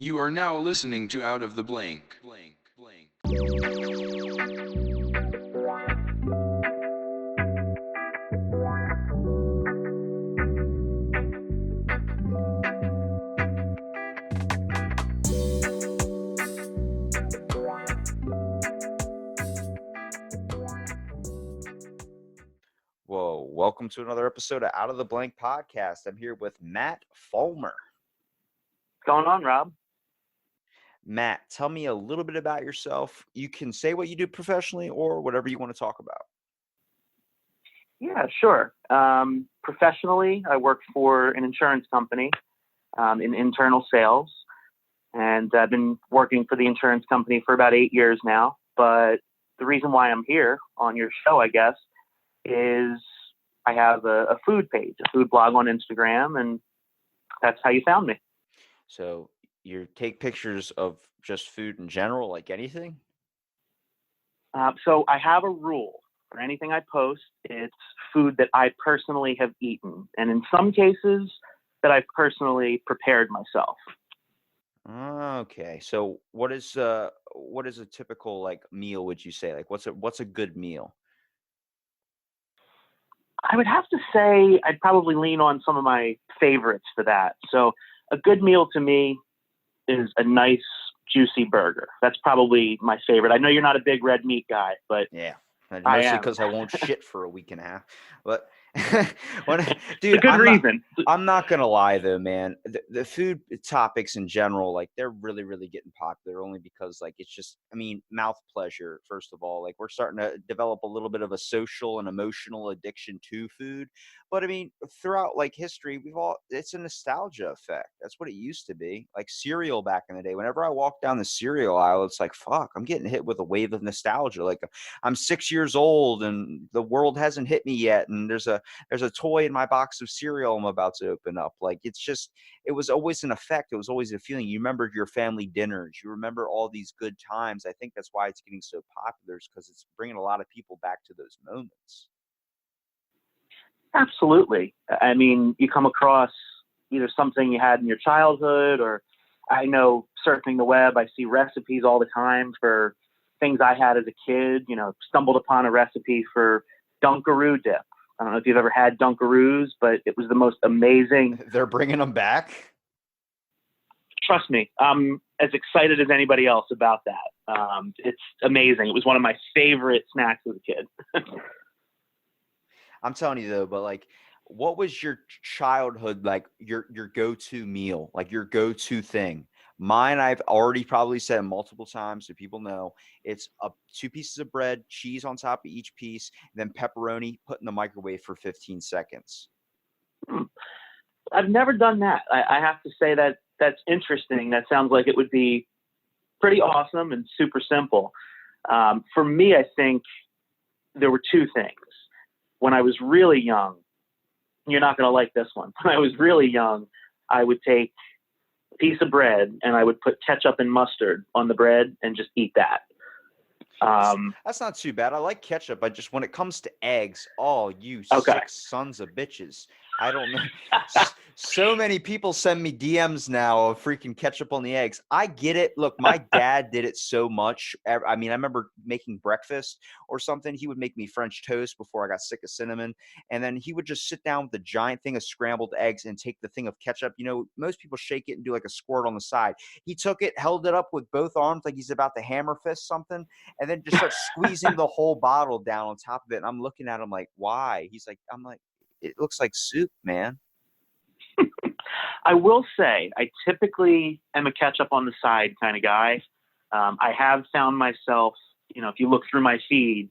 You are now listening to Out of the Blank. Whoa, welcome to another episode of Out of the Blank podcast. I'm here with Matt Fulmer. What's going on, Rob? Matt, tell me a little bit about yourself. You can say what you do professionally or whatever you want to talk about. Yeah, sure. Professionally, I work for an insurance company in internal sales, and I've been working for the insurance company for about 8 years now. But the reason why I'm here on your show, I guess, is I have a food page, a food blog on Instagram, and that's how you found me. So you take pictures of just food in general, like anything? So I have a rule. For anything I post, it's food that I personally have eaten, and in some cases that I've personally prepared myself. Okay. So what is a typical like meal, would you say? Like what's a good meal? I would have to say I'd probably lean on some of my favorites for that. So a good meal to me is a nice juicy burger. That's probably my favorite. I know you're not a big red meat guy, but Yeah. And I mostly am. because I won't shit for a week and a half. But It's a dude, good reason. I'm not gonna lie though, man. The food topics in general, like they're really, really getting popular only because like it's just, I mean, mouth pleasure, first of all. Like we're starting to develop a little bit of a social and emotional addiction to food. But I mean, throughout like history, it's a nostalgia effect. That's what it used to be. Like cereal back in the day. Whenever I walk down the cereal aisle, it's like, fuck, I'm getting hit with a wave of nostalgia. Like I'm 6 years old and the world hasn't hit me yet. And there's a toy in my box of cereal I'm about to open up. Like it was always an effect. It was always a feeling. You remember your family dinners. You remember all these good times. I think that's why it's getting so popular, is because it's bringing a lot of people back to those moments. Absolutely. I mean, you come across either something you had in your childhood, or I know surfing the web, I see recipes all the time for things I had as a kid. Stumbled upon a recipe for Dunkaroo dip. I don't know if you've ever had Dunkaroos, but it was the most amazing. They're bringing them back? Trust me, I'm as excited as anybody else about that. It's amazing. It was one of my favorite snacks as a kid. I'm telling you though, but like, what was your childhood, like your go-to meal, like your go-to thing? Mine, I've already probably said multiple times so people know, it's two pieces of bread, cheese on top of each piece, then pepperoni put in the microwave for 15 seconds. I've never done that. I have to say that that's interesting. That sounds like it would be pretty awesome and super simple. For me, I think there were two things. When I was really young, you're not going to like this one. When I was really young, I would take a piece of bread and I would put ketchup and mustard on the bread and just eat that. That's not too bad. I like ketchup. When it comes to eggs, you Okay. sick sons of bitches. I don't know. So many people send me DMs now of freaking ketchup on the eggs. I get it. Look, my dad did it so much. I mean, I remember making breakfast or something. He would make me French toast before I got sick of cinnamon. And then he would just sit down with a giant thing of scrambled eggs and take the thing of ketchup. Most people shake it and do like a squirt on the side. He took it, held it up with both arms like he's about to hammer fist something, and then just start squeezing the whole bottle down on top of it. And I'm looking at him like, why? I'm like, it looks like soup, man. I will say I typically am a ketchup on the side kind of guy. I have found myself, if you look through my feed,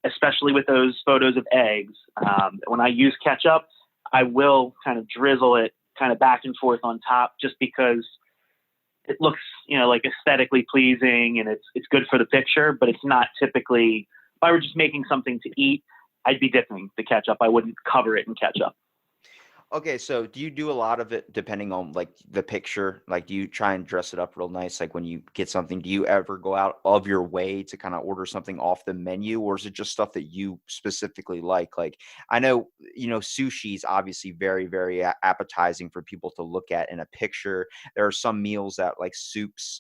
especially with those photos of eggs, when I use ketchup, I will kind of drizzle it kind of back and forth on top just because it looks, like aesthetically pleasing and it's good for the picture, but it's not typically, if I were just making something to eat, I'd be dipping the ketchup. I wouldn't cover it in ketchup. Okay, so do you do a lot of it depending on like the picture? Like, do you try and dress it up real nice? Like when you get something, do you ever go out of your way to kind of order something off the menu, or is it just stuff that you specifically like? Like, I know, sushi is obviously very, very appetizing for people to look at in a picture. There are some meals that like soups,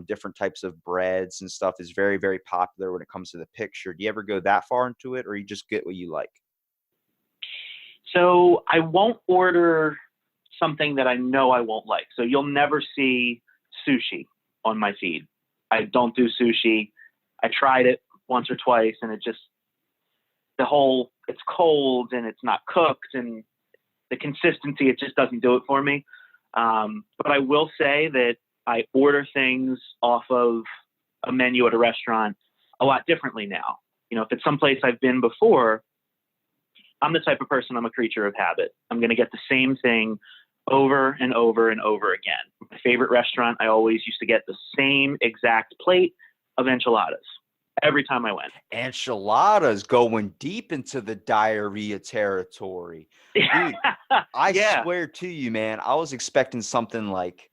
different types of breads and stuff is very, very popular when it comes to the picture. Do you ever go that far into it, or you just get what you like? So I won't order something that I know I won't like. So you'll never see sushi on my feed. I don't do sushi. I tried it once or twice, and it just, it's cold and it's not cooked, and the consistency, it just doesn't do it for me. But I will say that I order things off of a menu at a restaurant a lot differently now. If it's someplace I've been before, I'm the type of person, I'm a creature of habit. I'm going to get the same thing over and over and over again. My favorite restaurant, I always used to get the same exact plate of enchiladas every time I went. Enchiladas going deep into the diarrhea territory. Dude, I Yeah. swear to you, man, I was expecting something like,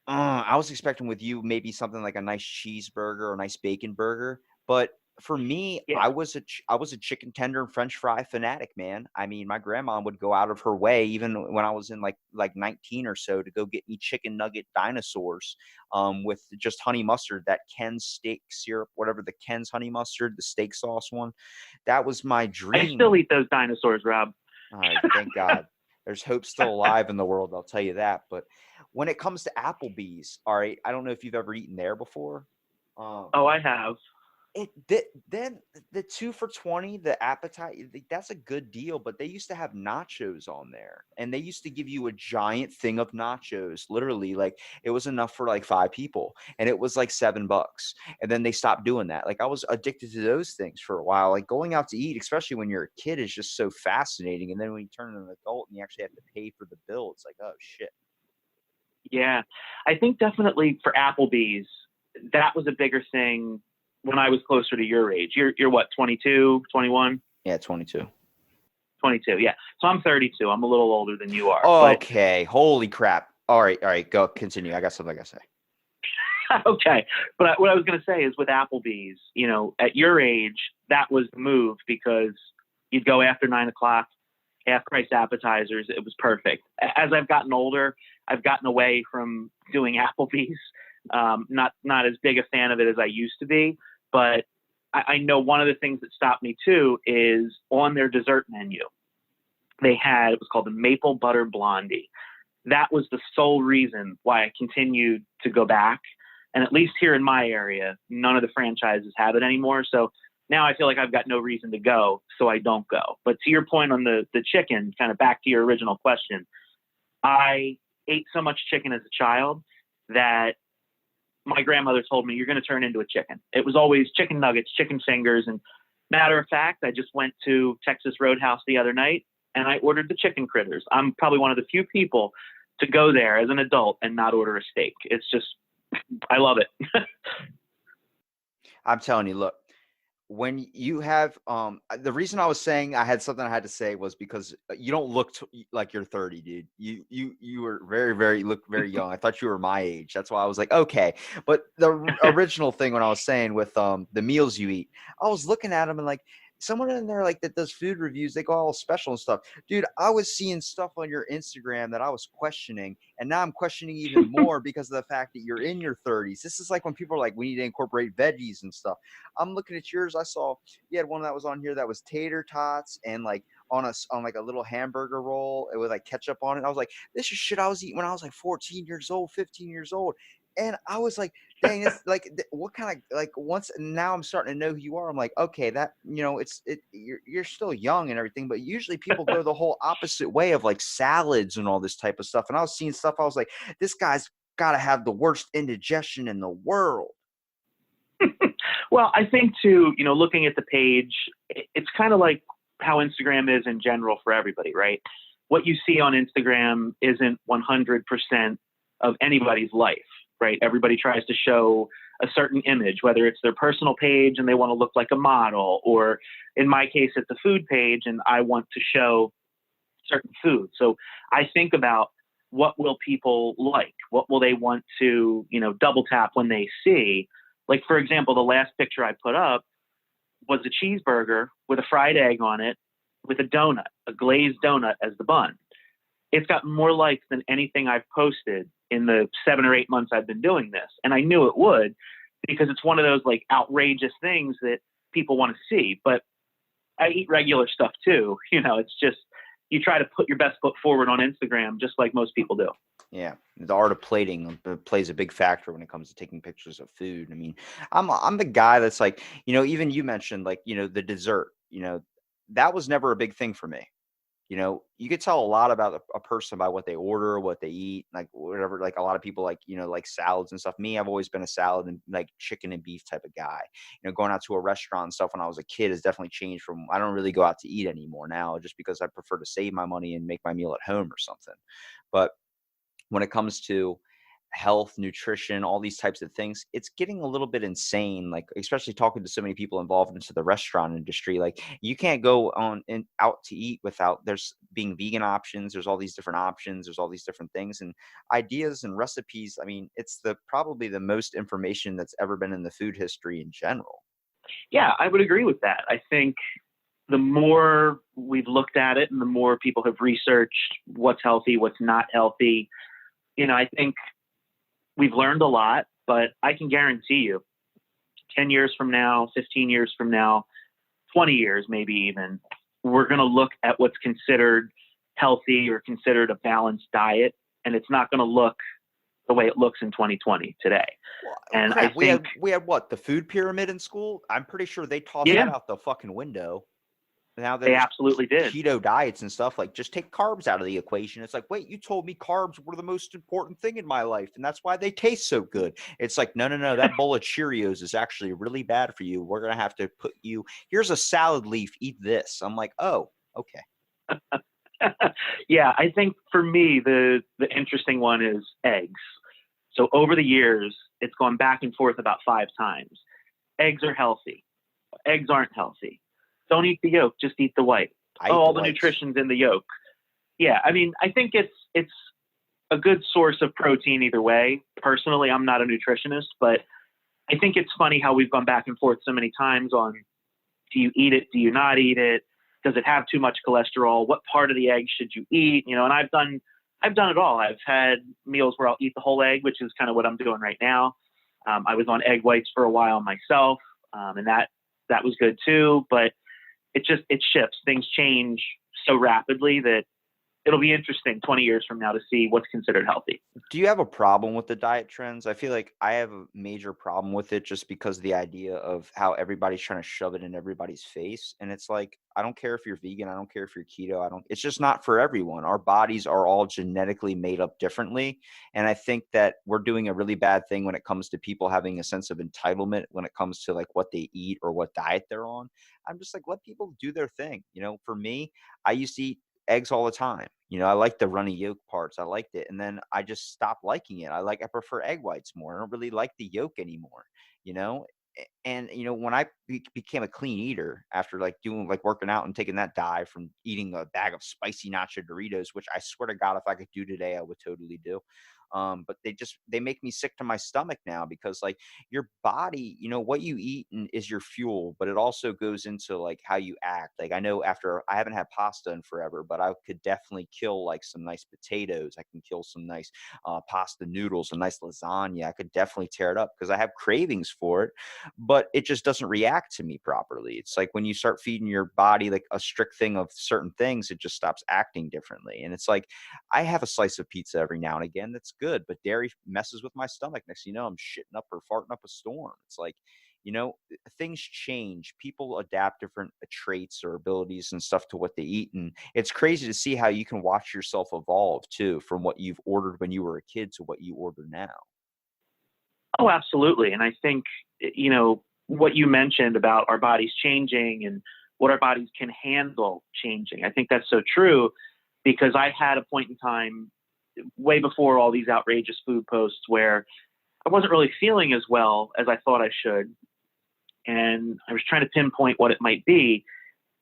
I was expecting with you maybe something like a nice cheeseburger or a nice bacon burger. But for me, Yeah. I was a chicken tender and French fry fanatic, man. I mean, my grandma would go out of her way, even when I was in like 19 or so, to go get me chicken nugget dinosaurs, with just honey mustard, that Ken's steak syrup, whatever the Ken's honey mustard, the steak sauce one. That was my I dream. still eat those dinosaurs, Rob. All right, thank God. There's hope still alive in the world, I'll tell you that. But when it comes to Applebee's, all right, I don't know if you've ever eaten there before. Oh, I have. Then the 2 for $20, the appetite, that's a good deal. But they used to have nachos on there, and they used to give you a giant thing of nachos. Literally, like it was enough for like 5 people, and it was like $7. And then they stopped doing that. Like I was addicted to those things for a while. Like going out to eat, especially when you're a kid, is just so fascinating. And then when you turn an adult and you actually have to pay for the bill, it's like, oh shit. Yeah. I think definitely for Applebee's, that was a bigger thing when I was closer to your age. You're what, 22, 21? Yeah, 22. 22. Yeah. So I'm 32. I'm a little older than you are. Okay. Holy crap. All right. Go continue. I got something I gotta say. Okay. But what I was going to say is with Applebee's, at your age, that was the move because you'd go after 9 o'clock, half price appetizers. It was perfect. As I've gotten older, I've gotten away from doing Applebee's. Not as big a fan of it as I used to be, but I know one of the things that stopped me too is on their dessert menu. It was called the Maple Butter Blondie. That was the sole reason why I continued to go back. And at least here in my area, none of the franchises have it anymore. So now I feel like I've got no reason to go, so I don't go. But to your point on the chicken, kind of back to your original question, I ate so much chicken as a child that my grandmother told me, you're going to turn into a chicken. It was always chicken nuggets, chicken fingers. And matter of fact, I just went to Texas Roadhouse the other night and I ordered the chicken critters. I'm probably one of the few people to go there as an adult and not order a steak. It's just, I love it. I'm telling you, look, when you have the reason I was saying I had something I had to say was because you don't look like you're 30, dude. You were very, very look very young. I thought you were my age. That's why I was like, okay. But the original thing when I was saying with the meals you eat, I was looking at them and like someone in there like that does food reviews, they go all special and stuff. Dude, I was seeing stuff on your Instagram that I was questioning, and now I'm questioning even more because of the fact that you're in your 30s. This is like when people are like, we need to incorporate veggies and stuff. I'm looking at yours. I saw you had one that was on here that was tater tots and like on like a little hamburger roll with like ketchup on it. I was like, this is shit I was eating when I was like 14 years old, 15 years old. And I was like, dang, it's like what kind of like once now I'm starting to know who you are. I'm like, okay, that you're still young and everything, but usually people go the whole opposite way of like salads and all this type of stuff. And I was seeing stuff, I was like, this guy's gotta have the worst indigestion in the world. Well, I think too, looking at the page, it's kind of like how Instagram is in general for everybody, right? What you see on Instagram isn't 100% of anybody's life, right? Everybody tries to show a certain image, whether it's their personal page and they want to look like a model, or in my case, it's a food page and I want to show certain food. So I think about what will people like? What will they want to, double tap when they see? Like, for example, the last picture I put up was a cheeseburger with a fried egg on it with a donut, a glazed donut as the bun. It's got more likes than anything I've posted in the 7 or 8 months I've been doing this. And I knew it would, because it's one of those like outrageous things that people want to see. But I eat regular stuff too. It's just, you try to put your best foot forward on Instagram, just like most people do. Yeah, the art of plating plays a big factor when it comes to taking pictures of food. I mean, I'm the guy that's like, even you mentioned like, the dessert, that was never a big thing for me. You could tell a lot about a person by what they order, what they eat, like whatever. Like a lot of people like, like salads and stuff. Me, I've always been a salad and like chicken and beef type of guy. Going out to a restaurant and stuff when I was a kid has definitely changed from, I don't really go out to eat anymore now, just because I prefer to save my money and make my meal at home or something. But when it comes to health, nutrition, all these types of things, it's getting a little bit insane. Like, especially talking to so many people involved into the restaurant industry, like you can't go on and out to eat without there's being vegan options. There's all these different options. There's all these different things and ideas and recipes. I mean, it's probably the most information that's ever been in the food history in general. Yeah, I would agree with that. I think the more we've looked at it and the more people have researched what's healthy, what's not healthy, I think we've learned a lot, but I can guarantee you 10 years from now, 15 years from now, 20 years, maybe even, we're going to look at what's considered healthy or considered a balanced diet. And it's not going to look the way it looks in 2020 today. Well, And crap, I think we had what, the food pyramid in school? I'm pretty sure they tossed Yeah. that out the fucking window. Now they there's absolutely did. keto diets and stuff, like just take carbs out of the equation. It's like, wait, you told me carbs were the most important thing in my life, and that's why they taste so good. It's like, no, that bowl of Cheerios is actually really bad for you. We're gonna have to put you, here's a salad leaf, eat this. I'm like, oh, okay. Yeah, I think for me, the interesting one is eggs. So over the years, it's gone back and forth about 5 times. Eggs are healthy. Eggs aren't healthy. Don't eat the yolk, just eat the white. All the nutrition's in the yolk. Yeah, I mean, I think it's a good source of protein either way. Personally, I'm not a nutritionist, but I think it's funny how we've gone back and forth so many times on, do you eat it? Do you not eat it? Does it have too much cholesterol? What part of the egg should you eat? And I've done it all. I've had meals where I'll eat the whole egg, which is kind of what I'm doing right now. I was on egg whites for a while myself, and that was good too. But it shifts. Things change so rapidly that it'll be interesting 20 years from now to see what's considered healthy. Do you have a problem with the diet trends? I feel like I have a major problem with it just because of the idea of how everybody's trying to shove it in everybody's face. And it's like, I don't care if you're vegan. I don't care if you're keto. It's just not for everyone. Our bodies are all genetically made up differently. And I think that we're doing a really bad thing when it comes to people having a sense of entitlement when it comes to like what they eat or what diet they're on. I'm just like, let people do their thing. For me, I used to eat eggs all the time. I like the runny yolk parts. I liked it. And then I just stopped liking it. I prefer egg whites more. I don't really like the yolk anymore, and when I became a clean eater after like doing like working out and taking that dive from eating a bag of spicy nacho Doritos, which I swear to God, if I could do today, I would totally do. But they make me sick to my stomach now because like your body, what you eat is your fuel, but it also goes into like how you act. Like I know after I haven't had pasta in forever, but I could definitely kill like some nice potatoes. I can kill some nice pasta noodles, a nice lasagna. I could definitely tear it up because I have cravings for it, but it just doesn't react to me properly. It's like when you start feeding your body like a strict thing of certain things, it just stops acting differently. And it's like I have a slice of pizza every now and again. That's good, but dairy messes with my stomach. Next thing you know, I'm shitting up or farting up a storm. It's like, things change. People adapt different traits or abilities and stuff to what they eat. And it's crazy to see how you can watch yourself evolve too, from what you've ordered when you were a kid to what you order now. Oh, absolutely. And I think, what you mentioned about our bodies changing and what our bodies can handle changing, I think that's so true because I had a point in time way before all these outrageous food posts where I wasn't really feeling as well as I thought I should. And I was trying to pinpoint what it might be.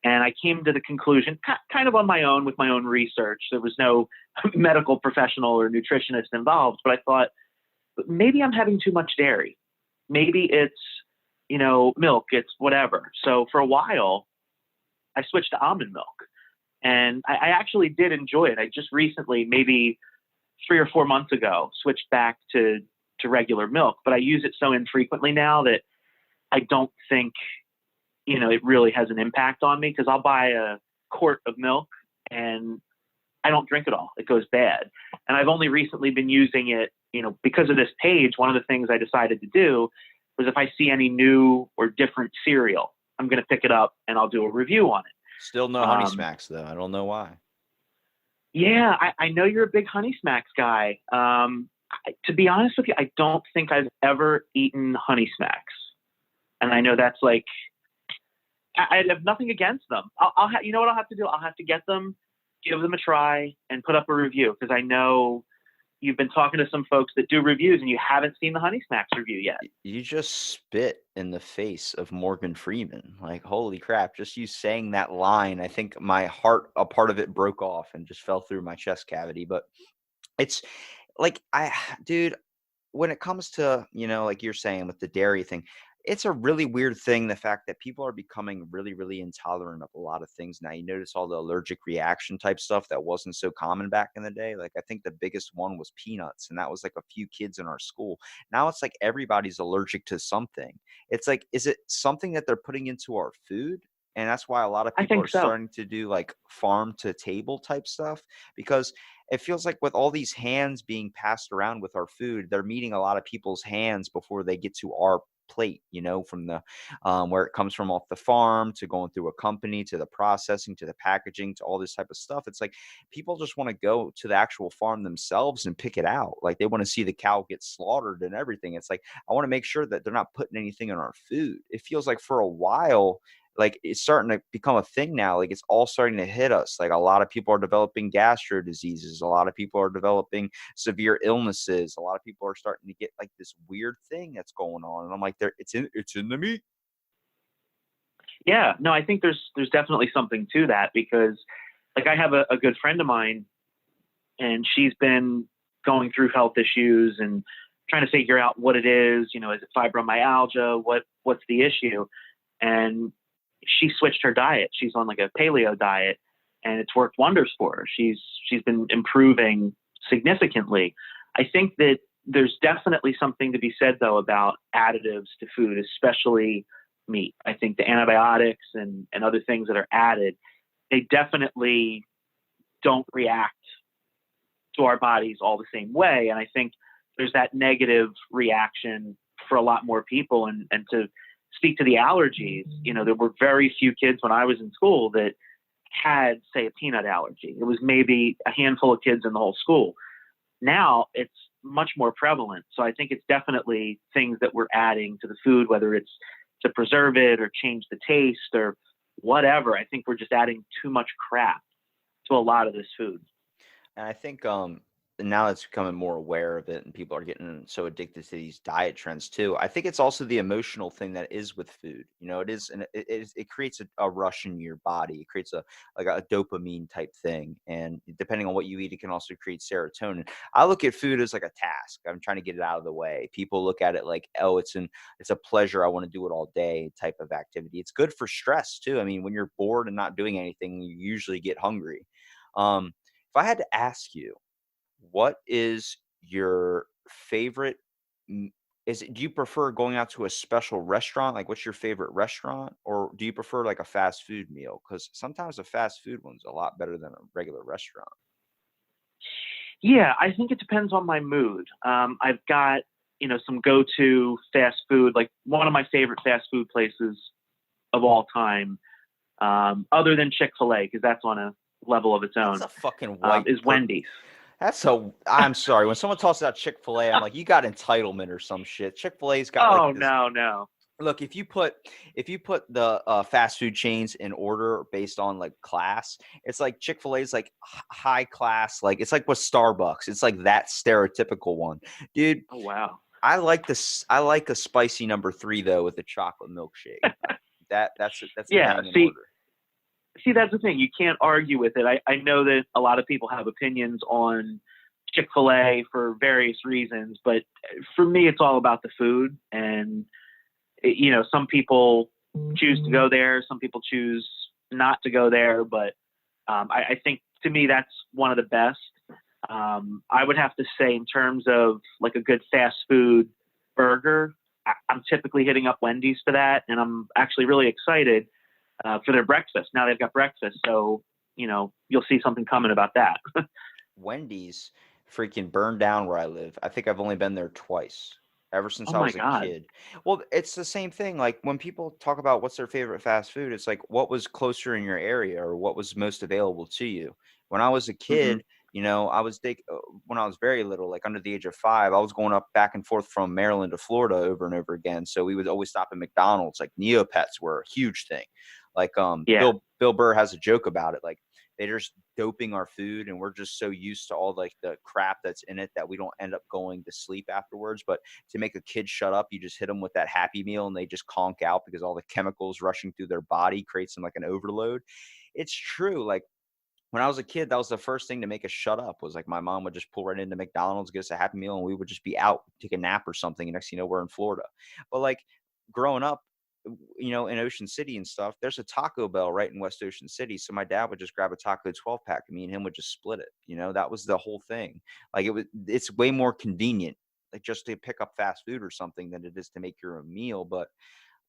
And I came to the conclusion, kind of on my own with my own research. There was no medical professional or nutritionist involved, but I thought maybe I'm having too much dairy. Maybe it's, milk, it's whatever. So for a while, I switched to almond milk. And I actually did enjoy it. I just recently, maybe 3 or 4 months ago, switched back to regular milk. But I use it so infrequently now that I don't think, it really has an impact on me, because I'll buy a quart of milk and I don't drink it all. It goes bad. And I've only recently been using it, because of this page. One of the things I decided to do was, if I see any new or different cereal, I'm going to pick it up and I'll do a review on it. Still no Honey Smacks, though. I don't know why. Yeah, I know you're a big Honey Smacks guy. To be honest with you, I don't think I've ever eaten Honey Smacks. And I know that's like, I have nothing against them. You know what I'll have to do? I'll have to get them, give them a try, and put up a review, because I know you've been talking to some folks that do reviews and you haven't seen the Honey Smacks review yet. You just spit in the face of Morgan Freeman. Like, holy crap. Just you saying that line, I think my heart, a part of it broke off and just fell through my chest cavity. But it's like, dude, when it comes to, like you're saying with the dairy thing, it's a really weird thing, the fact that people are becoming really, really intolerant of a lot of things now. You notice all the allergic reaction type stuff that wasn't so common back in the day. Like, I think the biggest one was peanuts, and that was like a few kids in our school. Now it's like everybody's allergic to something. It's like, is it something that they're putting into our food? And that's why a lot of people are starting to do like farm to table type stuff, because it feels like with all these hands being passed around with our food, they're meeting a lot of people's hands before they get to our plate, from the where it comes from off the farm, to going through a company, to the processing, to the packaging, to all this type of stuff. It's like people just want to go to the actual farm themselves and pick it out. Like, they want to see the cow get slaughtered and everything. It's like, I want to make sure that they're not putting anything in our food. It feels like for a while, like, it's starting to become a thing now. Like, it's all starting to hit us. Like, a lot of people are developing gastro diseases. A lot of people are developing severe illnesses. A lot of people are starting to get like this weird thing that's going on. And I'm like, it's in the meat. Yeah, no, I think there's definitely something to that, because like, I have a good friend of mine, and she's been going through health issues and trying to figure out what it is. Is it fibromyalgia? What's the issue? And she switched her diet. She's on like a paleo diet, and it's worked wonders for her. She's been improving significantly. I think that there's definitely something to be said, though, about additives to food, especially meat. I think the antibiotics and other things that are added, they definitely don't react to our bodies all the same way. And I think there's that negative reaction for a lot more people. And to speak to the allergies, there were very few kids when I was in school that had, say, a peanut allergy. It was maybe a handful of kids in the whole school. Now it's much more prevalent. So I think it's definitely things that we're adding to the food, whether it's to preserve it or change the taste or whatever. I think we're just adding too much crap to a lot of this food. And I think now it's becoming more aware of it, and people are getting so addicted to these diet trends too. I think it's also the emotional thing that is with food. It is, and it creates a rush in your body. It creates a dopamine type thing, and depending on what you eat, it can also create serotonin. I look at food as like a task. I'm trying to get it out of the way. People look at it like, oh, it's a pleasure. I want to do it all day type of activity. It's good for stress too. I mean, when you're bored and not doing anything, you usually get hungry. If I had to ask you, what is your favorite? Do you prefer going out to a special restaurant? Like, what's your favorite restaurant? Or do you prefer like a fast food meal? Because sometimes a fast food one's a lot better than a regular restaurant. Yeah, I think it depends on my mood. I've got, some go-to fast food, like one of my favorite fast food places of all time, other than Chick-fil-A, because that's on a level of its own. That's a fucking white is Wendy's. I'm sorry. When someone talks about Chick-fil-A, I'm like, you got entitlement or some shit. Chick-fil-A's got no. Look, if you put the fast food chains in order based on like class, it's like Chick-fil-A's like high class. Like, it's like with Starbucks. It's like that stereotypical one, dude. Oh wow. I like this. I like a spicy number 3 though with the chocolate milkshake. That's yeah. In see, order. see, that's the thing. You can't argue with it. I know that a lot of people have opinions on Chick-fil-A for various reasons, but for me, it's all about the food. And, some people choose to go there. Some people choose not to go there. But I think to me, that's one of the best. I would have to say in terms of like a good fast food burger, I'm typically hitting up Wendy's for that. And I'm actually really excited for their breakfast. Now they've got breakfast. So, you'll see something coming about that. Wendy's freaking burned down where I live. I think I've only been there twice ever since Oh I my was a God. kid. Well, it's the same thing. Like when people talk about what's their favorite fast food, it's like what was closer in your area or what was most available to you. When I was a Hmm. kid, when I was very little, like under the age of 5, I was going up back and forth from Maryland to Florida over and over again. So we would always stop at McDonald's. Like Neopets were a huge thing. Like Yeah. Bill Burr has a joke about it. Like they're just doping our food and we're just so used to all like the crap that's in it that we don't end up going to sleep afterwards. But to make a kid shut up, you just hit them with that Happy Meal and they just conk out because all the chemicals rushing through their body creates them like an overload. It's true. Like when I was a kid, that was the first thing to make us shut up was like my mom would just pull right into McDonald's, get us a Happy Meal, and we would just be out, take a nap or something. And next thing you know, we're in Florida. But like growing up, in Ocean City and stuff, there's a Taco Bell right in West Ocean City. So my dad would just grab a taco 12 pack and me and him would just split it. That was the whole thing. Like it's way more convenient, like just to pick up fast food or something than it is to make your own meal. But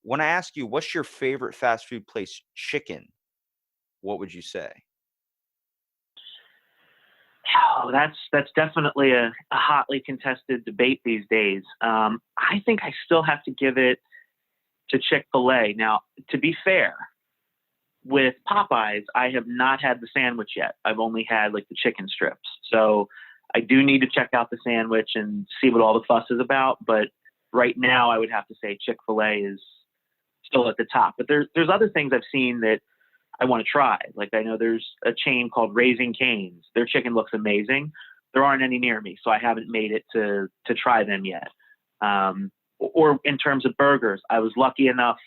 when I ask you, what's your favorite fast food place chicken? What would you say? Oh, that's definitely a hotly contested debate these days. I think I still have to give it to Chick-fil-A. Now, to be fair, with Popeyes, I have not had the sandwich yet. I've only had like the chicken strips. So I do need to check out the sandwich and see what all the fuss is about. But right now, I would have to say Chick-fil-A is still at the top. But there's other things I've seen that I want to try. Like I know there's a chain called Raising Cane's. Their chicken looks amazing. There aren't any near me, so I haven't made it to try them yet. Or in terms of burgers, I was lucky enough,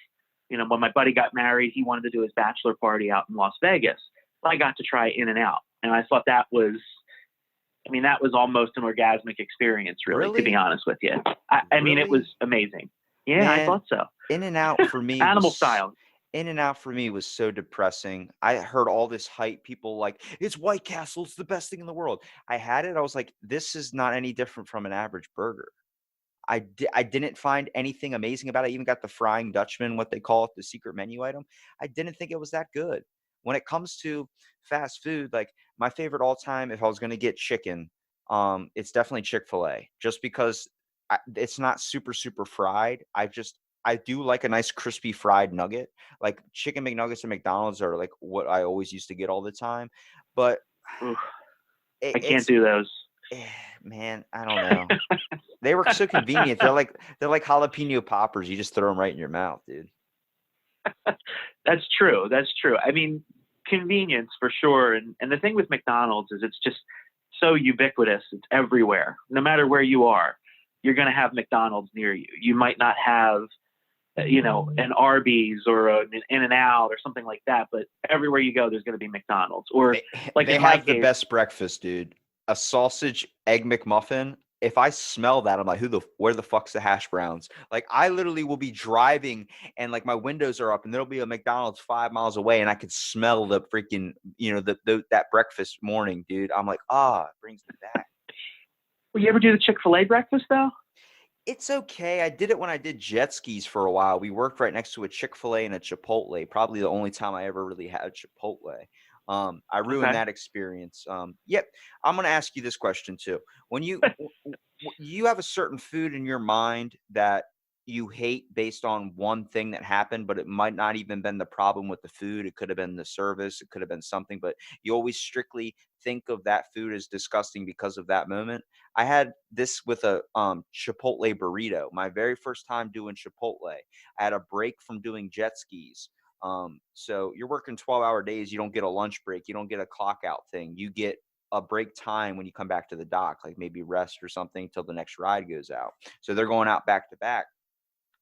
when my buddy got married, he wanted to do his bachelor party out in Las Vegas. I got to try In-N-Out, and I thought that was almost an orgasmic experience, really, to be Really? honest with you. I mean, it was Really? amazing. Yeah, I Man, thought so. In-N-Out for me Animal was style. In-N-Out for me was so depressing. I heard all this hype, people like, it's White Castle, it's the best thing in the world. I had it, I was like, this is not any different from an average burger. I didn't find anything amazing about it. I even got the Frying Dutchman, what they call it, the secret menu item. I didn't think it was that good. When it comes to fast food, like my favorite all time, if I was gonna get chicken, it's definitely Chick-fil-A. Just because it's not super, super fried. I do like a nice crispy fried nugget. Like chicken McNuggets at McDonald's are like what I always used to get all the time. But Oof, it, I can't it's do those. man, I don't know. They were so convenient. They're like jalapeno poppers. You just throw them right in your mouth, dude. That's true. That's true. I mean, convenience for sure. And the thing with McDonald's is it's just so ubiquitous. It's everywhere. No matter where you are, you're going to have McDonald's near you. You might not have, an Arby's or an In-N-Out or something like that, but everywhere you go, there's going to be McDonald's. Or They like they in my have the case, best breakfast, dude. A sausage egg McMuffin. If I smell that, I'm like, where the fuck's the hash browns? Like I literally will be driving and like my windows are up and there'll be a McDonald's 5 miles away and I could smell the freaking, that breakfast morning, dude. I'm like, it brings me back. will you ever do the Chick-fil-A breakfast though? It's okay. I did it when I did jet skis for a while. We worked right next to a Chick-fil-A and a Chipotle, probably the only time I ever really had Chipotle. I ruined Okay. that experience. Yep. I'm going to ask you this question too. When you have a certain food in your mind that you hate based on one thing that happened, but it might not even been the problem with the food. It could have been the service. It could have been something, but you always strictly think of that food as disgusting because of that moment. I had this with a Chipotle burrito. My very first time doing Chipotle. I had a break from doing jet skis. So you're working 12-hour days. You don't get a lunch break. You don't get a clock out thing. You get a break time when you come back to the dock, like maybe rest or something till the next ride goes out. So they're going out back to back.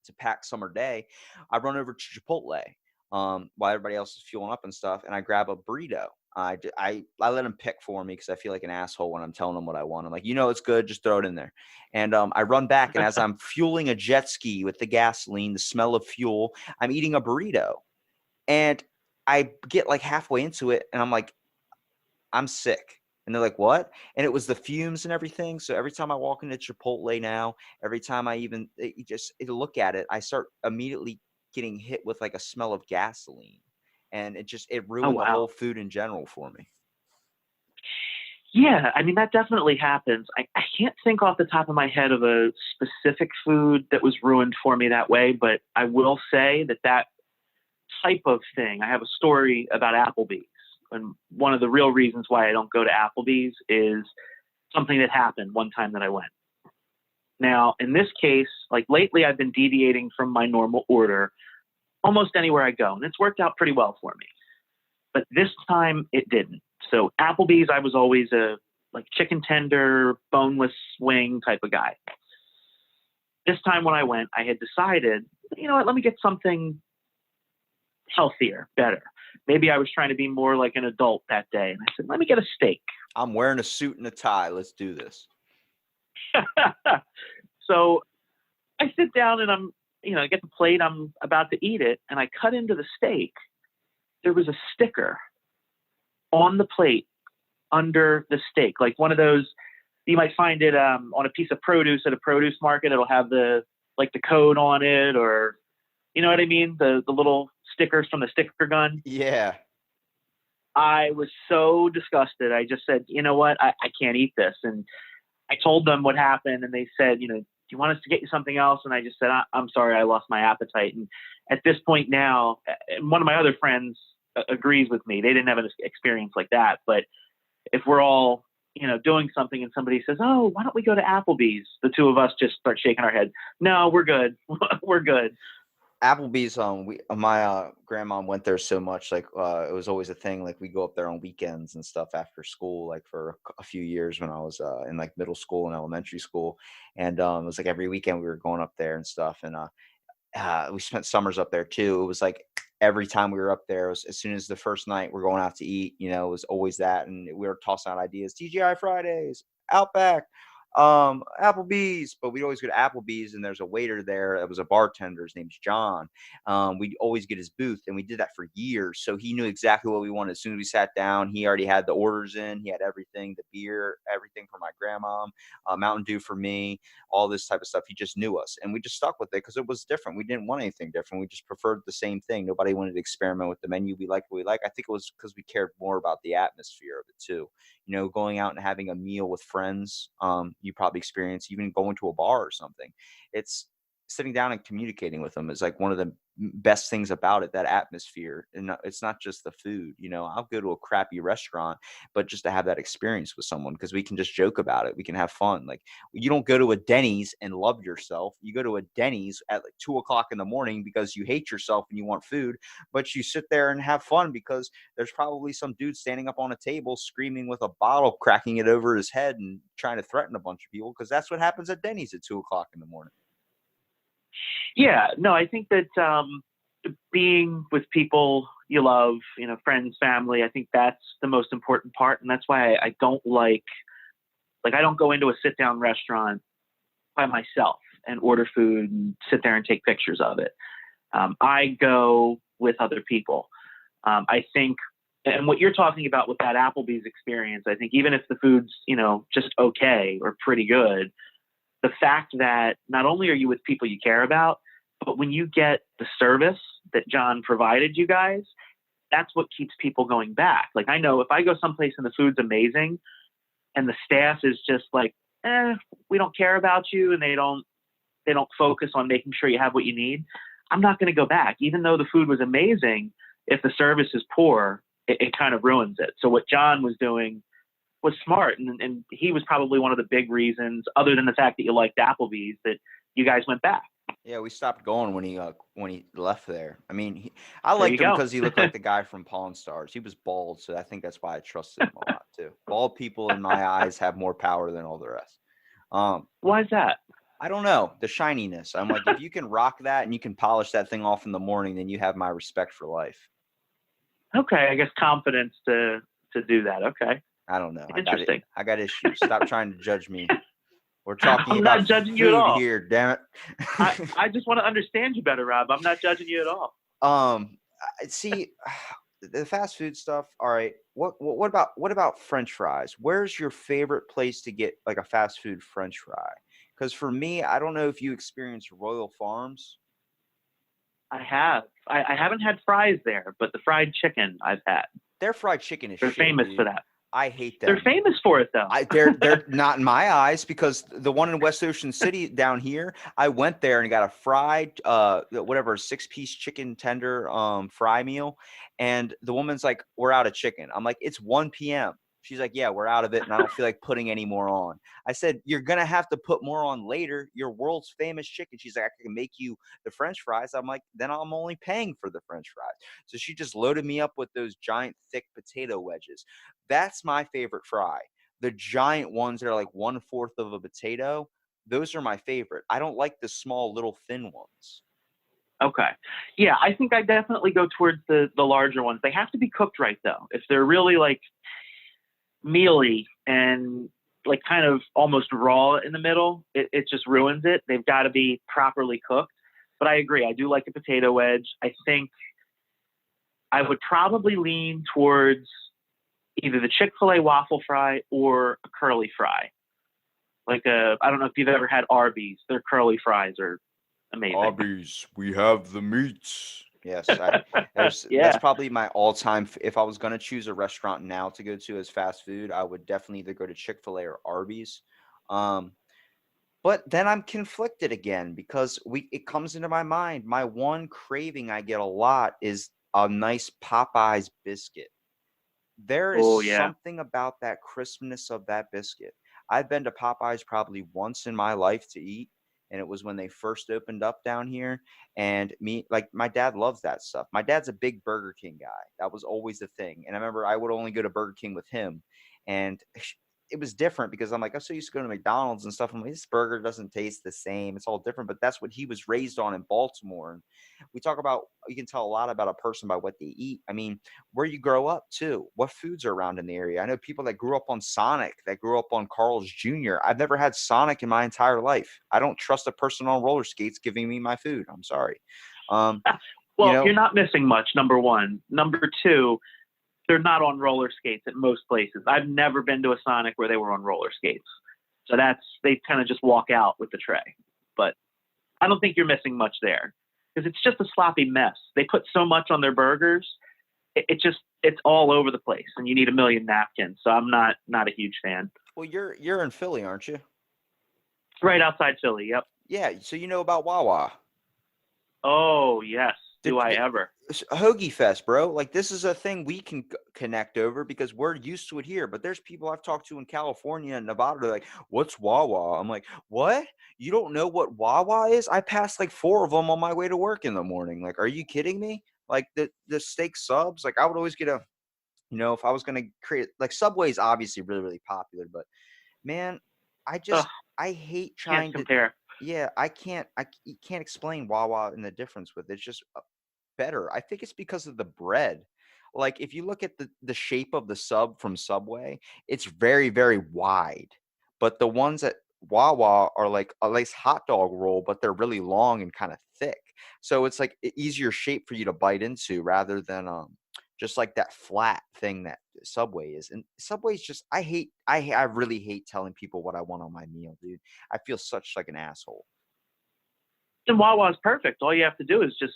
It's a packed summer day. I run over to Chipotle. while everybody else is fueling up and stuff, and I grab a burrito. I let him pick for me because I feel like an asshole when I'm telling him what I want. I'm like, it's good, just throw it in there. And I run back, and as I'm fueling a jet ski with the gasoline, the smell of fuel, I'm eating a burrito, and I get like halfway into it, and I'm like, I'm sick. And they're like, what? And it was the fumes and everything. So every time I walk into Chipotle now, every time I even look at it, I start immediately getting hit with like a smell of gasoline. And it Oh, ruined the wow. whole food in general for me. Yeah, I mean, that definitely happens. I can't think off the top of my head of a specific food that was ruined for me that way, but I will say that type of thing, I have a story about Applebee's. And one of the real reasons why I don't go to Applebee's is something that happened one time that I went. Now, in this case, like lately, I've been deviating from my normal order almost anywhere I go, and it's worked out pretty well for me. But this time, it didn't. So Applebee's, I was always a like chicken tender, boneless wing type of guy. This time when I went, I had decided, you know what, let me get something healthier, better. Maybe I was trying to be more like an adult that day. And I said, let me get a steak. I'm wearing a suit and a tie. Let's do this. So I sit down and I get the plate. I'm about to eat it. And I cut into the steak. There was a sticker on the plate under the steak, like one of those, you might find it on a piece of produce at a produce market. It'll have the code on it, or you know what I mean? The little stickers from the sticker gun. Yeah. I was so disgusted. I just said, you know what? I can't eat this. And I told them what happened, and they said, do you want us to get you something else? And I just said, I'm sorry, I lost my appetite. And at this point now, and one of my other friends agrees with me. They didn't have an experience like that. But if we're all, doing something and somebody says, oh, why don't we go to Applebee's? The two of us just start shaking our head. No, we're good. We're good. Applebee's, my grandma went there so much, like it was always a thing. Like we go up there on weekends and stuff after school, like for a few years when I was in like middle school and elementary school, and it was like every weekend we were going up there and stuff, and we spent summers up there too. It was like every time we were up there, as soon as the first night we're going out to eat, it was always that, and we were tossing out ideas, TGI Fridays, Outback, Applebee's, but we'd always go to Applebee's, and there's a waiter there that was a bartender. His name's John. We'd always get his booth, and we did that for years. So he knew exactly what we wanted. As soon as we sat down, he already had the orders in. He had everything, the beer, everything for my grandma, Mountain Dew for me, all this type of stuff. He just knew us, and we just stuck with it because it was different. We didn't want anything different. We just preferred the same thing. Nobody wanted to experiment with the menu. We liked what we like. I think it was because we cared more about the atmosphere of it too. Going out and having a meal with friends, you probably experience even going to a bar or something. It's sitting down and communicating with them is like one of the best things about it, that atmosphere. And it's not just the food. I'll go to a crappy restaurant, but just to have that experience with someone, because we can just joke about it. We can have fun. Like, you don't go to a Denny's and love yourself. You go to a Denny's at like 2:00 in the morning because you hate yourself and you want food, but you sit there and have fun because there's probably some dude standing up on a table screaming with a bottle, cracking it over his head and trying to threaten a bunch of people, because that's what happens at Denny's at 2:00 in the morning. Yeah, no, I think that being with people you love, friends, family, I think that's the most important part. And that's why I don't I don't go into a sit down restaurant by myself and order food and sit there and take pictures of it. I go with other people. I think, and what you're talking about with that Applebee's experience, I think even if the food's, just okay or pretty good, the fact that not only are you with people you care about, but when you get the service that John provided you guys, that's what keeps people going back. Like, I know if I go someplace and the food's amazing and the staff is just like, we don't care about you, and they don't focus on making sure you have what you need, I'm not going to go back. Even though the food was amazing, if the service is poor, it kind of ruins it. So what John was doing was smart. And he was probably one of the big reasons, other than the fact that you liked Applebee's, that you guys went back. Yeah, we stopped going when he left there. I mean, I liked him because he looked like the guy from Pawn Stars. He was bald, so I think that's why I trusted him a lot too. Bald people, in my eyes, have more power than all the rest. Why is that? I don't know, the shininess. I'm like, if you can rock that and you can polish that thing off in the morning, then you have my respect for life. Okay, I guess confidence to do that. Okay, I don't know. interesting. I got issues. Stop trying to judge me. We're talking I'm about not judging you at food all. here, damn it. I just want to understand you better, Rob. I'm not judging you at all. See, the fast food stuff. All right. What about French fries? Where's your favorite place to get like a fast food French fry? Because for me, I don't know if you experience Royal Farms. I have. I haven't had fries there, but the fried chicken I've had. Their fried chicken is They're shit, famous dude. for that. I hate them. They're famous for it, though. They're not in my eyes, because the one in West Ocean City down here, I went there and got a fried whatever 6-piece chicken tender fry meal, and the woman's like, "We're out of chicken." I'm like, "It's 1 p.m." She's like, "Yeah, we're out of it, and I don't feel like putting any more on." I said, "You're gonna have to put more on later. Your world's famous chicken." She's like, "I can make you the French fries." I'm like, "Then I'm only paying for the French fries." So she just loaded me up with those giant thick potato wedges. That's my favorite fry. The giant ones that are like 1/4 of a potato, those are my favorite. I don't like the small little thin ones. Okay. Yeah, I think I definitely go towards the larger ones. They have to be cooked right, though. If they're really like mealy and like kind of almost raw in the middle, it just ruins it. They've got to be properly cooked. But I agree. I do like a potato wedge. I think I would probably lean towards either the Chick-fil-A waffle fry or a curly fry. I don't know if you've ever had Arby's. Their curly fries are amazing. Arby's, we have the meats. Yes, that's Yeah. probably my all-time. If I was gonna choose a restaurant now to go to as fast food, I would definitely either go to Chick-fil-A or Arby's. Um, but then I'm conflicted again because it comes into my mind. My one craving I get a lot is a nice Popeyes biscuit. There is Oh, yeah. something about that crispness of that biscuit. I've been to Popeyes probably once in my life to eat, and it was when they first opened up down here. And my dad loves that stuff. My dad's a big Burger King guy. That was always the thing. And I remember I would only go to Burger King with him, and it was different because I'm like, I'm so used to going to McDonald's and stuff. I'm like, this burger doesn't taste the same. It's all different, but that's what he was raised on in Baltimore. And we talk about, you can tell a lot about a person by what they eat. I mean, where you grow up too, what foods are around in the area. I know people that grew up on Sonic, that grew up on Carl's Jr. I've never had Sonic in my entire life. I don't trust a person on roller skates giving me my food. I'm sorry. Well, you you're not missing much, number one. Number two, they're not on roller skates at most places. I've never been to a Sonic where they were on roller skates. So they kind of just walk out with the tray. But I don't think you're missing much there because it's just a sloppy mess. They put so much on their burgers. It's all over the place and you need a million napkins. So I'm not a huge fan. Well, you're in Philly, aren't you? Right outside Philly. Yep. Yeah. So you know about Wawa. Oh, yes. Do I ever? Hoagie Fest, bro. Like, this is a thing we can connect over because we're used to it here. But there's people I've talked to in California and Nevada. They're like, "What's Wawa?" I'm like, "What? You don't know what Wawa is?" I passed like 4 of them on my way to work in the morning. Like, are you kidding me? Like the steak subs. Like, I would always get if I was gonna create, like, Subway's obviously really really popular, but man, Ugh, I hate can't trying to. compare. Yeah, you can't explain Wawa and the difference with it. It's just better. I think it's because of the bread. Like, if you look at the shape of the sub from Subway, it's very, very wide. But the ones at Wawa are like a nice hot dog roll, but they're really long and kind of thick. So it's like easier shape for you to bite into rather than just like that flat thing that Subway is. And Subway's just I really hate telling people what I want on my meal, dude. I feel such like an asshole. And Wawa's perfect. All you have to do is just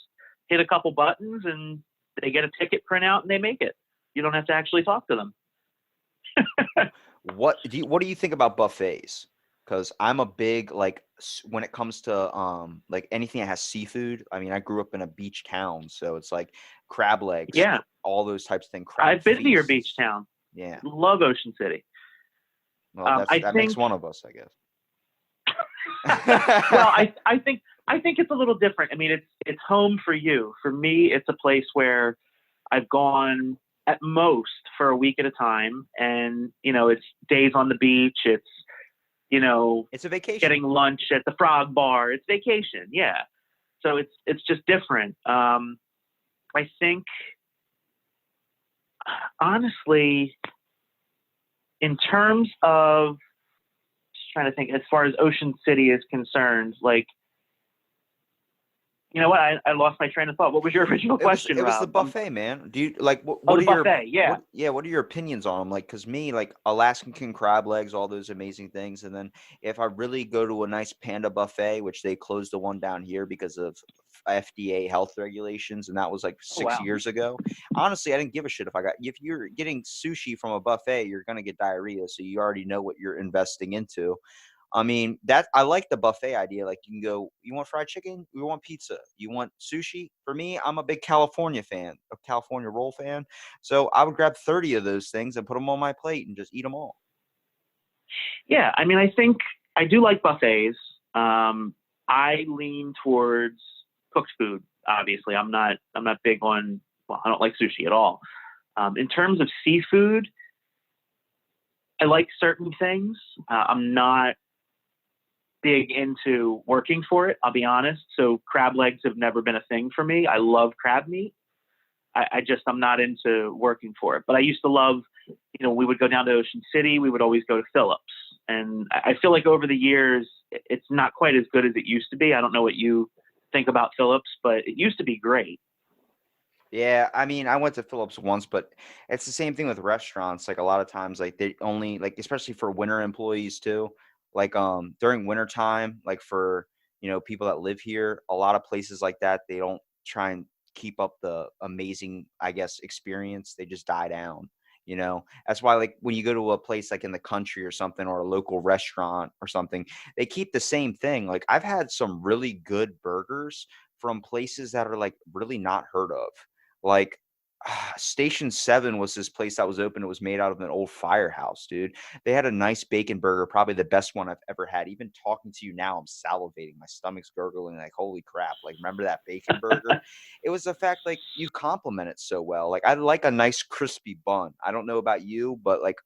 hit a couple buttons and they get a ticket printout and they make it. You don't have to actually talk to them. What do you think about buffets? Because I'm a big, like, when it comes to like anything that has seafood. I mean, I grew up in a beach town, so it's like crab legs, Yeah. all those types of things. Crab I've been to your beach feasts. town. Yeah. Love Ocean City. Well, that makes one of us, I guess. Well, I think it's a little different. I mean, it's home for you. For me, it's a place where I've gone at most for a week at a time, and it's days on the beach. It's It's a vacation. getting lunch at the Frog Bar. It's vacation. Yeah. So it's just different. I think, honestly, in terms of, just trying to think, as far as Ocean City is concerned, like, you know what? I lost my train of thought. What was your original question, It was the Rob? buffet, man. Do you like Oh, what the are your buffet. Yeah. what are your opinions on them? Like, cause me, like Alaskan king crab legs, all those amazing things, and then if I really go to a nice panda buffet, which they closed the one down here because of FDA health regulations, and that was like Oh, 6 wow. years ago. Honestly, I didn't give a shit if you're getting sushi from a buffet, you're gonna get diarrhea, so you already know what you're investing into. I mean, that I like the buffet idea. Like you can go, you want fried chicken? You want pizza? You want sushi? For me, I'm a big California fan, a California roll fan. So I would grab 30 of those things and put them on my plate and just eat them all. Yeah. I mean, I think I do like buffets. I lean towards cooked food. Obviously, I'm not big on. Well, I don't like sushi at all. In terms of seafood, I like certain things. I'm not big into working for it, I'll be honest. So crab legs have never been a thing for me. I love crab meat. I'm not into working for it. But I used to love, we would go down to Ocean City. We would always go to Phillips. And I feel like over the years, it's not quite as good as it used to be. I don't know what you think about Phillips, but it used to be great. Yeah, I mean, I went to Phillips once, but it's the same thing with restaurants. Like a lot of times, like they only like, especially for winter employees too. Like during winter time, like for people that live here, a lot of places like that, they don't try and keep up the amazing, I guess, experience. They just die down. That's why like when you go to a place like in the country or something, or a local restaurant or something, they keep the same thing. Like I've had some really good burgers from places that are like really not heard of. Like Station 7 was this place that was open. It was made out of an old firehouse, dude. They had a nice bacon burger, probably the best one I've ever had. Even talking to you now, I'm salivating. My stomach's gurgling like, holy crap. Like, remember that bacon burger? It was the fact, like, you compliment it so well. Like, I like a nice crispy bun. I don't know about you, but like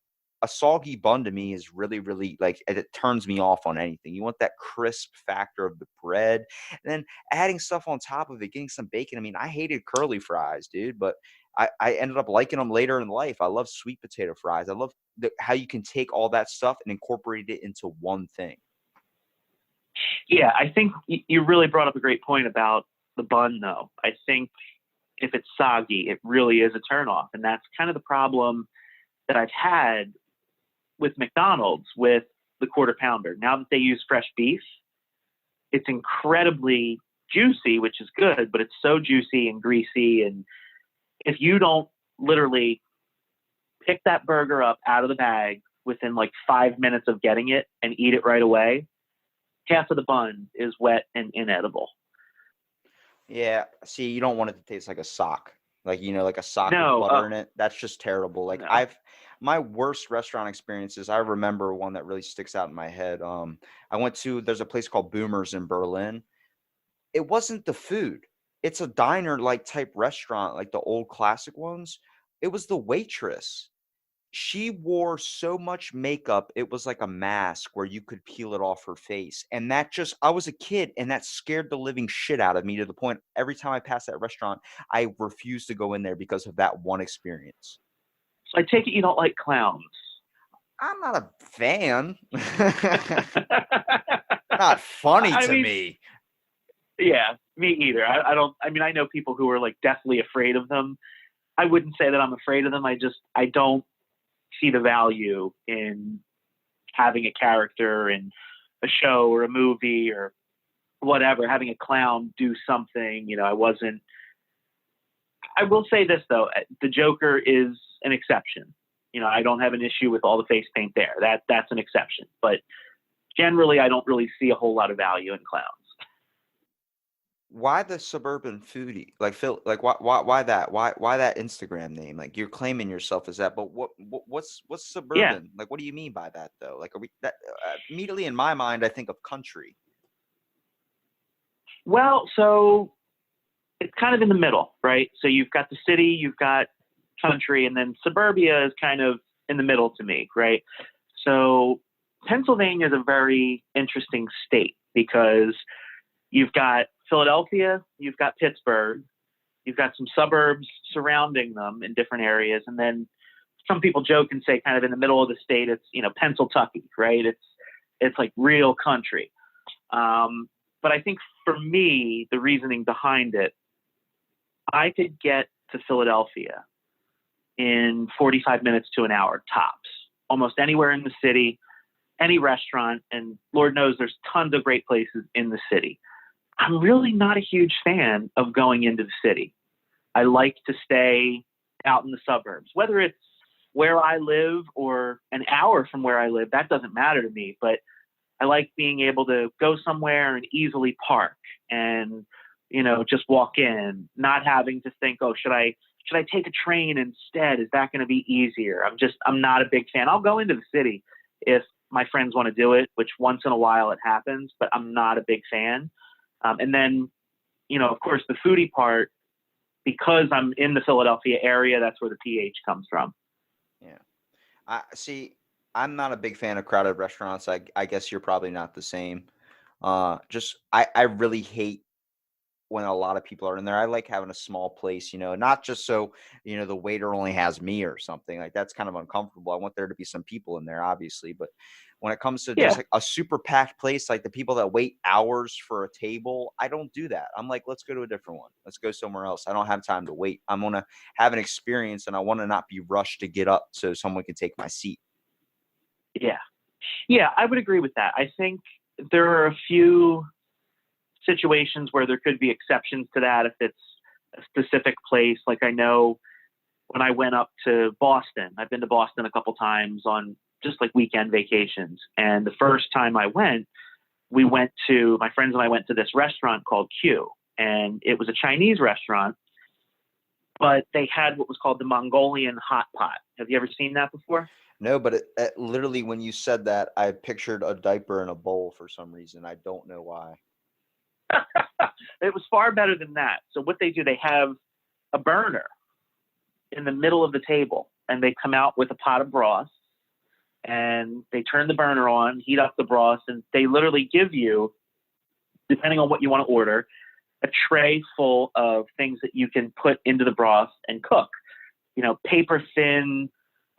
a soggy bun to me is really, really like it turns me off on anything. You want that crisp factor of the bread, and then adding stuff on top of it, getting some bacon. I mean, I hated curly fries, dude, but I ended up liking them later in life. I love sweet potato fries. I love how you can take all that stuff and incorporate it into one thing. Yeah, I think you really brought up a great point about the bun, though. I think if it's soggy, it really is a turnoff. And that's kind of the problem that I've had with McDonald's with the quarter pounder. Now that they use fresh beef, it's incredibly juicy, which is good, but it's so juicy and greasy. And if you don't literally pick that burger up out of the bag within like 5 minutes of getting it and eat it right away, half of the bun is wet and inedible. Yeah, see, you don't want it to taste like a sock. Like, like a sock No, with butter in it. That's just terrible. Like no. My worst restaurant experiences, I remember one that really sticks out in my head. There's a place called Boomers in Berlin. It wasn't the food. It's a diner like type restaurant, like the old classic ones. It was the waitress. She wore so much makeup, it was like a mask where you could peel it off her face. And I was a kid and that scared the living shit out of me to the point every time I passed that restaurant, I refused to go in there because of that one experience. So I take it you don't like clowns. I'm not a fan. Not funny to me. Yeah, me either. I don't. I mean, I know people who are like deathly afraid of them. I wouldn't say that I'm afraid of them. I don't see the value in having a character in a show or a movie or whatever, having a clown do something. I will say this though, the Joker is an exception. I don't have an issue with all the face paint there. That's an exception. But generally, I don't really see a whole lot of value in clowns. Why the Suburban Foodie? Like Phil, like why that? Why that Instagram name? Like you're claiming yourself as that, but what's Yeah. Suburban? Like what do you mean by that though? Like are we that immediately in my mind I think of country. Well, so it's kind of in the middle, right? So you've got the city, you've got country, and then suburbia is kind of in the middle to me, right? So Pennsylvania is a very interesting state because you've got Philadelphia, you've got Pittsburgh, you've got some suburbs surrounding them in different areas, and then some people joke and say, kind of in the middle of the state, it's Pennsylvania, right? It's like real country. But I think for me, the reasoning behind it, I could get to Philadelphia in 45 minutes to an hour tops, almost anywhere in the city, any restaurant, and Lord knows there's tons of great places in the city. I'm really not a huge fan of going into the city. I like to stay out in the suburbs, whether it's where I live or an hour from where I live, that doesn't matter to me, but I like being able to go somewhere and easily park and, just walk in, not having to think, oh, should I take a train instead? Is that going to be easier? I'm not a big fan. I'll go into the city if my friends want to do it, which once in a while it happens, but I'm not a big fan. And then, of course, the foodie part, because I'm in the Philadelphia area, that's where the PH comes from. Yeah. I'm not a big fan of crowded restaurants. I guess you're probably not the same. I really hate when a lot of people are in there. I like having a small place, not just so, the waiter only has me or something. Like, that's kind of uncomfortable. I want there to be some people in there, obviously. But when it comes to just like a super packed place, like the people that wait hours for a table, I don't do that. I'm like, let's go to a different one. Let's go somewhere else. I don't have time to wait. I'm going to have an experience, and I want to not be rushed to get up so someone can take my seat. Yeah. Yeah, I would agree with that. I think there are a few situations where there could be exceptions to that if it's a specific place. Like, I know when I went up to Boston, I've been to Boston a couple times on just like weekend vacations. And the first time I went, my friends and I went to this restaurant called Q, and it was a Chinese restaurant, but they had what was called the Mongolian hot pot. Have you ever seen that before? No, but it literally, when you said that, I pictured a diaper in a bowl for some reason. I don't know why. It was far better than that. So what they do, they have a burner in the middle of the table, and they come out with a pot of broth, and they turn the burner on, heat up the broth, and they literally give you, depending on what you want to order, a tray full of things that you can put into the broth and cook. Paper thin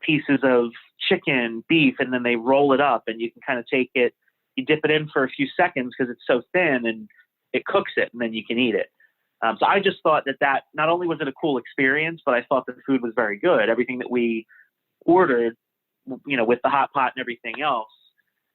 pieces of chicken, beef, and then they roll it up, and you can kind of take it, you dip it in for a few seconds because it's so thin, and it cooks it, and then you can eat it. So I just thought that not only was it a cool experience, but I thought the food was very good. Everything that we ordered, with the hot pot and everything else,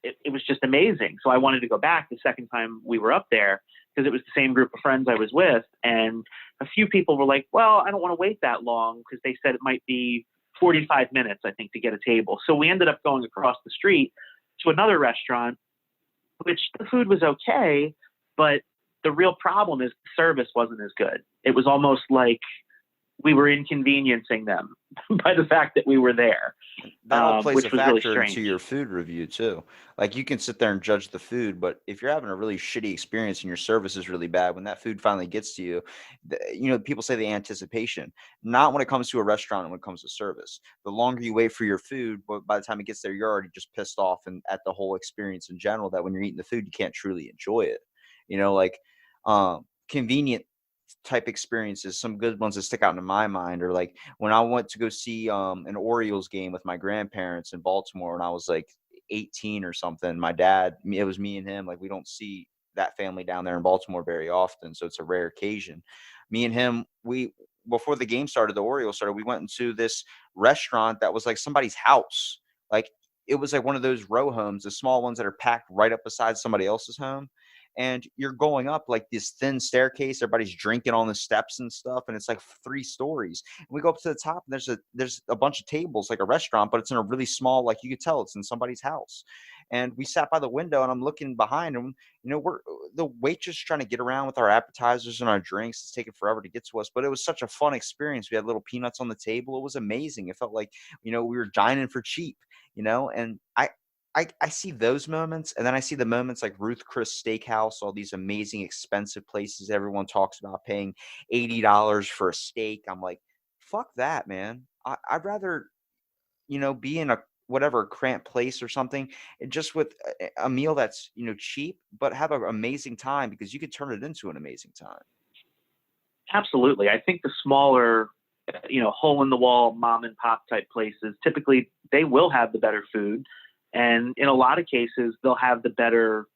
it was just amazing. So I wanted to go back the second time we were up there because it was the same group of friends I was with. And a few people were like, well, I don't want to wait that long, because they said it might be 45 minutes, I think, to get a table. So we ended up going across the street to another restaurant, which the food was okay, but the real problem is the service wasn't as good. It was almost like we were inconveniencing them by the fact that we were there. That all plays a which was really factor into strange. your food review too. Like, you can sit there and judge the food, but if you're having a really shitty experience and your service is really bad, when that food finally gets to you, people say the anticipation, not when it comes to a restaurant, when it comes to service. The longer you wait for your food, but by the time it gets there, you're already just pissed off and at the whole experience in general, that when you're eating the food, you can't truly enjoy it. Convenient type experiences, some good ones that stick out in my mind are like when I went to go see an Orioles game with my grandparents in Baltimore when I was like 18 or something. My dad, it was me and him. Like, we don't see that family down there in Baltimore very often, so it's a rare occasion. Me and him, we before the game started, the Orioles started, we went into this restaurant that was like somebody's house. Like, it was like one of those row homes, the small ones that are packed right up beside somebody else's home. And you're going up like this thin staircase. Everybody's drinking on the steps and stuff, and it's like 3 stories. And we go up to the top, and there's a bunch of tables, like a restaurant, but it's in a really small, like, you could tell it's in somebody's house. And we sat by the window, and I'm looking behind, and we're the waitress trying to get around with our appetizers and our drinks. It's taking forever to get to us, but it was such a fun experience. We had little peanuts on the table. It was amazing. It felt like we were dining for cheap. And I see those moments, and then I see the moments like Ruth Chris Steakhouse, all these amazing expensive places everyone talks about, paying $80 for a steak. I'm like, fuck that, man. I'd rather, be in a whatever cramped place or something, just with a meal that's, cheap, but have an amazing time because you could turn it into an amazing time. Absolutely. I think the smaller, hole in the wall mom and pop type places, typically they will have the better food. And in a lot of cases, they'll have the better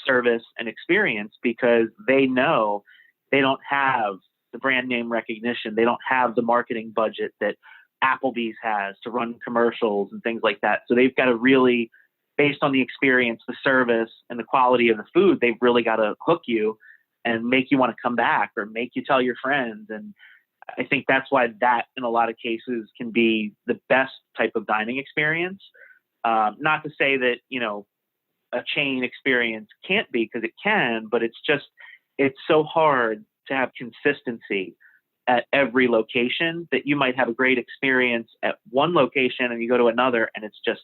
service and experience because they know they don't have the brand name recognition. They don't have the marketing budget that Applebee's has to run commercials and things like that. So they've got to really, based on the experience, the service, and the quality of the food, they've really got to hook you and make you want to come back or make you tell your friends. And I think that's why that in a lot of cases can be the best type of dining experience. Not to say that, a chain experience can't be, because it can, but it's so hard to have consistency at every location that you might have a great experience at one location and you go to another and it's just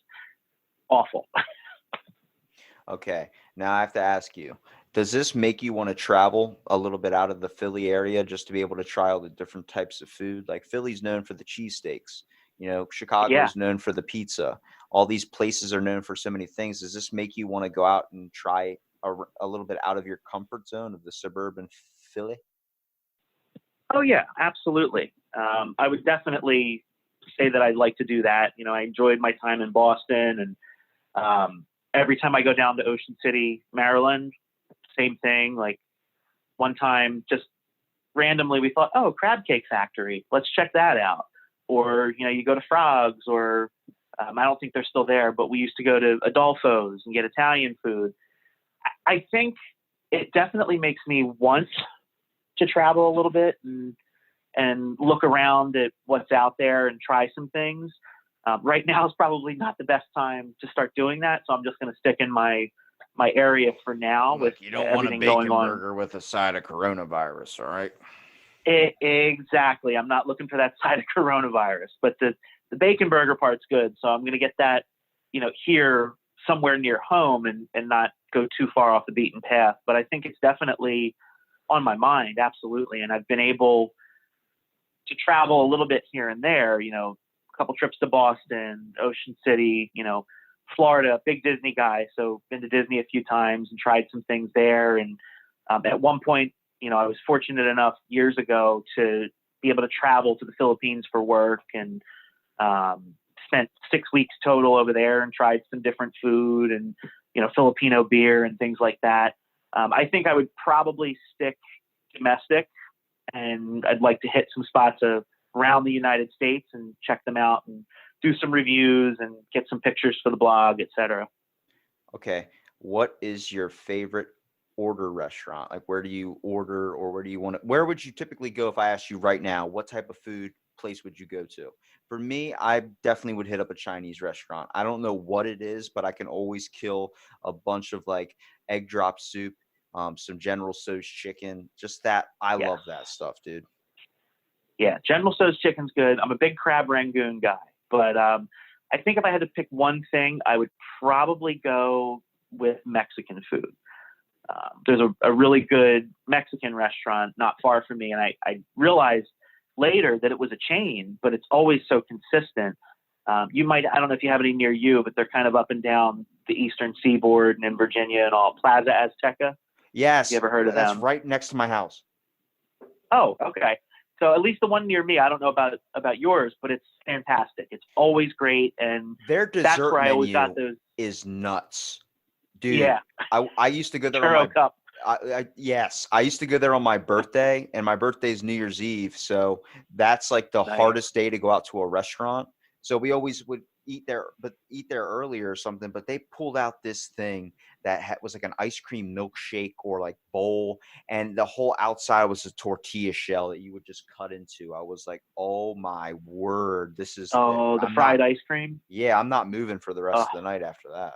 awful. Okay. Now I have to ask you, does this make you want to travel a little bit out of the Philly area just to be able to try all the different types of food? Like Philly's known for the cheesesteaks, Yeah. Chicago's known for the pizza. All these places are known for so many things. Does this make you want to go out and try a little bit out of your comfort zone of the suburban Philly? Oh yeah, absolutely. I would definitely say that I'd like to do that. I enjoyed my time in Boston, and every time I go down to Ocean City, Maryland, same thing. Like one time, just randomly, we thought, oh, crab cake factory, let's check that out. Or, you go to Frogs, or I don't think they're still there, but we used to go to Adolfo's and get Italian food. I think it definitely makes me want to travel a little bit and look around at what's out there and try some things. Right now is probably not the best time to start doing that, so I'm just going to stick in my area for now. Look, with you don't want a everything bacon going on. burger with a side of coronavirus, all right? Exactly. I'm not looking for that side of coronavirus, but the bacon burger part's good. So I'm going to get that, here somewhere near home and not go too far off the beaten path. But I think it's definitely on my mind. Absolutely. And I've been able to travel a little bit here and there, a couple trips to Boston, Ocean City, Florida, big Disney guy. So been to Disney a few times and tried some things there. And at one point, I was fortunate enough years ago to be able to travel to the Philippines for work, and spent 6 weeks total over there and tried some different food and, Filipino beer and things like that. I think I would probably stick domestic, and I'd like to hit some spots around the United States and check them out and do some reviews and get some pictures for the blog, etc. Okay. What is your favorite order restaurant? Like, where do you order, or where would you typically go if I asked you right now, what type of food place would you go to? For me, I definitely would hit up a Chinese restaurant. I don't know what it is, but I can always kill a bunch of like egg drop soup, some General Tso's chicken, just that. I Yes. love that stuff, dude. Yeah, General Tso's chicken's good. I'm a big crab rangoon guy, but I think if I had to pick one thing, I would probably go with Mexican food. There's a really good Mexican restaurant not far from me, and I realized later that it was a chain, but it's always so consistent. I don't know if you have any near you, but they're kind of up and down the eastern seaboard and in Virginia and all. Plaza Azteca. Yes. You ever heard of That's them? right next to my house. Oh, okay. So at least the one near me, I don't know about yours, but it's fantastic. It's always great, and Their that's dessert where I always got menu those. is nuts, dude. Yeah, I used to go there on my churro cup. yes, I used to go there on my birthday, and my birthday is New Year's Eve, so that's like the Nice. hardest day to go out to a restaurant. So we always would eat there earlier or something. But they pulled out this thing that was like an ice cream milkshake or like bowl, and the whole outside was a tortilla shell that you would just cut into. I was like, oh my word, this is Oh, the fried ice cream. Yeah, I'm not moving for the rest Oh, of the night after that.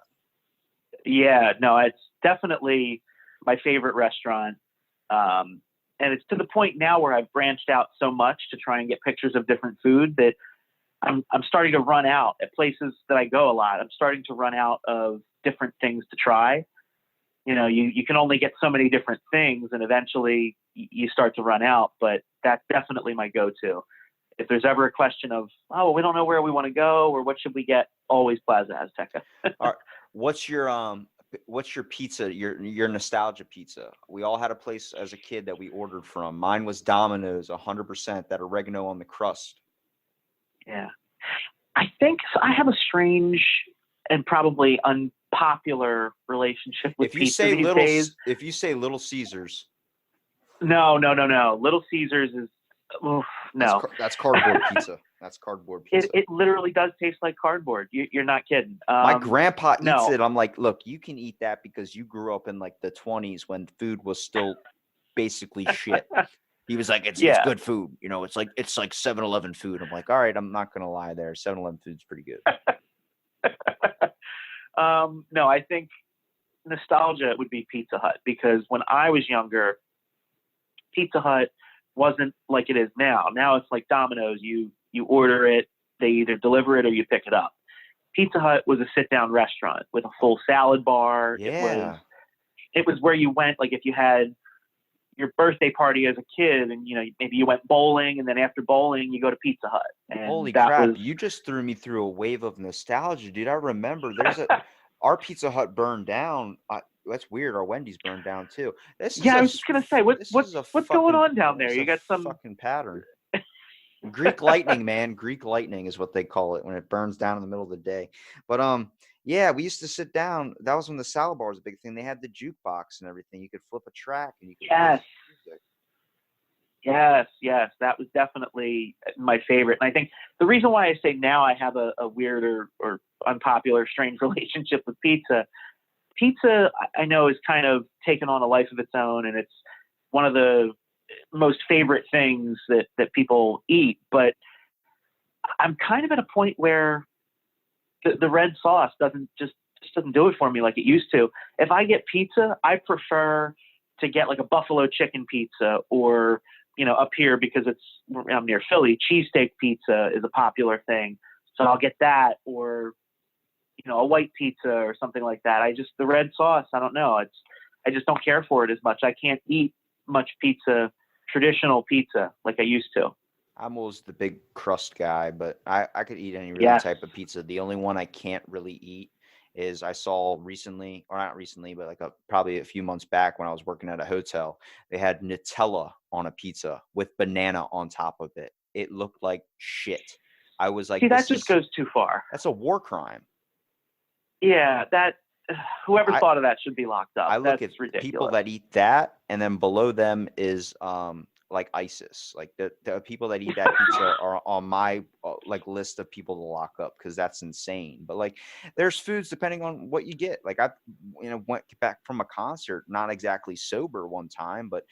yeah, no, it's definitely my favorite restaurant. And it's to the point now where I've branched out so much to try and get pictures of different food that I'm starting to run out at places that I go a lot. I'm starting to run out of different things to try. You can only get so many different things, and eventually you start to run out, but that's definitely my go-to if there's ever a question of, oh, we don't know where we want to go or what should we get, always Plaza Azteca. All right. What's your pizza, your nostalgia pizza? We all had a place as a kid that we ordered from. Mine was Domino's, 100%, that oregano on the crust. Yeah. I think I have a strange and probably unpopular relationship with pizza these days. If you say Little Caesars. No. Little Caesars is, oof, no. That's cardboard pizza. That's cardboard pizza. It literally does taste like cardboard. You're not kidding. My grandpa eats it. I'm like, look, you can eat that because you grew up in like the 20s when food was still basically shit. He was like, it's good food. You know, it's like 7-Eleven food. I'm like, all right, I'm not going to lie there. 7-Eleven food's pretty good. No, I think nostalgia would be Pizza Hut, because when I was younger, Pizza Hut wasn't like it is now. Now it's like Domino's. You order it, they either deliver it or you pick it up. Pizza Hut was a sit-down restaurant with a full salad bar. Yeah. It was where you went, like if you had your birthday party as a kid and, you know, maybe you went bowling, and then after bowling, you go to Pizza Hut. And holy crap, you just threw me through a wave of nostalgia, dude. I remember our Pizza Hut burned down. That's weird. Our Wendy's burned down too. I was just going to say, what's going on down there? You got some fucking pattern. Greek lightning, man. Greek lightning is what they call it when it burns down in the middle of the day. But yeah, we used to sit down. That was when the salad bar was a big thing. They had the jukebox and everything. You could flip a track and you could play music. Yes. That was definitely my favorite. And I think the reason why I say now I have a weird or unpopular, strange relationship with pizza, I know, is kind of taken on a life of its own, and it's one of the most favorite things that people eat. But I'm kind of at a point where the red sauce doesn't do it for me like it used to. If I get pizza, I prefer to get like a buffalo chicken pizza, or, you know, up here, because I'm near Philly, cheesesteak pizza is a popular thing. So I'll get that, or, you know, a white pizza or something like that. The red sauce, I don't know. I just don't care for it as much. I can't eat much pizza, traditional pizza, like I used to. I'm always the big crust guy, but I could eat any really type of pizza. The only one I can't really eat is, I saw recently, or not recently, but like probably a few months back when I was working at a hotel, they had Nutella on a pizza with banana on top of it. It looked like shit. I was like, that just goes too far. That's a war crime. Yeah, whoever thought of that should be locked up. I look at ridiculous. People that eat that, and then below them is like ISIS. Like the people that eat that pizza are on my like list of people to lock up, because that's insane. But like, there's foods depending on what you get. Like I, went back from a concert, not exactly sober one time, but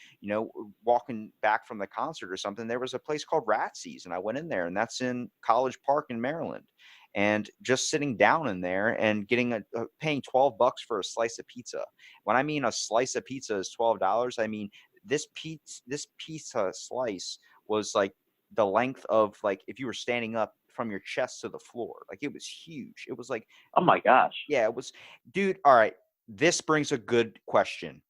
walking back from the concert or something, there was a place called Ratsey's, and I went in there, and that's in College Park in Maryland. And just sitting down in there and getting paying $12 for a slice of pizza. When I mean a slice of pizza is $12, I mean this pizza slice was like the length of, like, if you were standing up from your chest to the floor. Like, it was huge. It was like, oh my gosh. Yeah, it was, dude. All right. This brings a good question.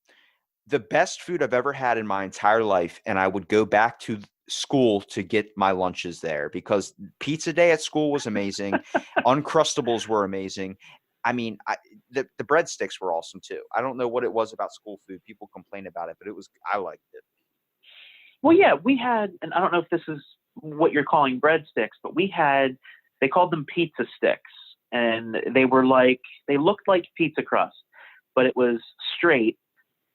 The best food I've ever had in my entire life, and I would go back to school to get my lunches there, because pizza day at school was amazing. Uncrustables were amazing. I mean, the breadsticks were awesome too. I don't know what it was about school food. People complain about it, but I liked it. Well, yeah, we had, and I don't know if this is what you're calling breadsticks, but they called them pizza sticks, and they looked like pizza crust, but it was straight,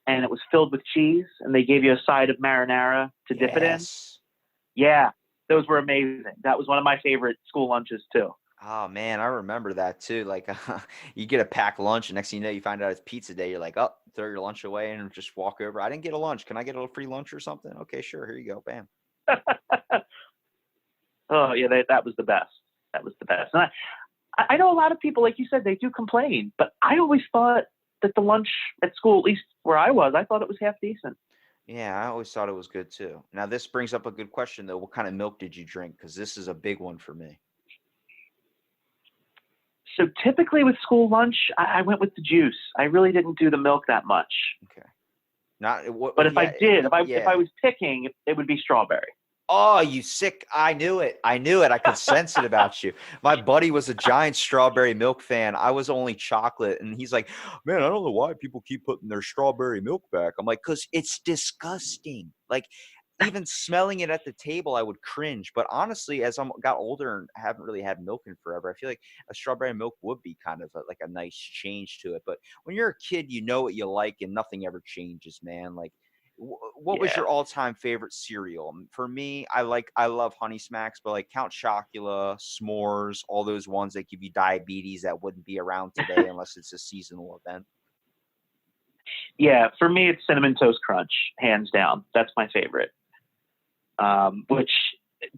and it was filled with cheese, and they gave you a side of marinara to dip it in. Yeah, those were amazing. That was one of my favorite school lunches too. Oh man, I remember that too. Like, you get a packed lunch, and next thing you know, you find out it's pizza day. You're like, oh, throw your lunch away and just walk over. I didn't get a lunch. Can I get a free lunch or something? Okay, sure. Here you go. Bam. Oh yeah, that was the best. That was the best. And I know a lot of people, like you said, they do complain, but I always thought that the lunch at school, at least where I was, I thought it was half decent. Yeah, I always thought it was good too. Now, this brings up a good question though. What kind of milk did you drink? Because this is a big one for me. So typically with school lunch, I went with the juice. I really didn't do the milk that much. Okay. But if I was picking, it would be strawberry. Oh, you sick. I knew it. I knew it. I could sense it about you. My buddy was a giant strawberry milk fan. I was only chocolate. And he's like, man, I don't know why people keep putting their strawberry milk back. I'm like, because it's disgusting. Like, even smelling it at the table, I would cringe. But honestly, as I got older and haven't really had milk in forever, I feel like a strawberry milk would be kind of like a nice change to it. But when you're a kid, you know what you like, and nothing ever changes, man. Like, what was Yeah. your all-time favorite cereal? For me, I love Honey Smacks, but like Count Chocula, S'mores, all those ones that give you diabetes that wouldn't be around today unless it's a seasonal event. Yeah, for me, it's Cinnamon Toast Crunch, hands down. That's my favorite. Which,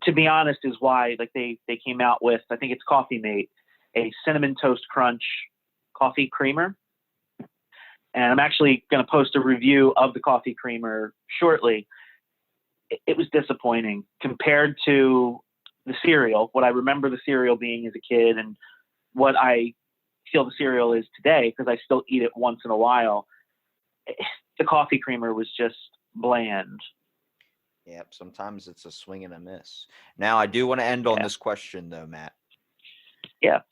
to be honest, is why like they came out with, I think it's Coffee Mate, a Cinnamon Toast Crunch coffee creamer. And I'm actually going to post a review of the coffee creamer shortly. It was disappointing compared to the cereal, what I remember the cereal being as a kid and what I feel the cereal is today, because I still eat it once in a while. The coffee creamer was just bland. Yep, sometimes it's a swing and a miss. Now, I do want to end on Yeah. this question, though, Matt. Yeah.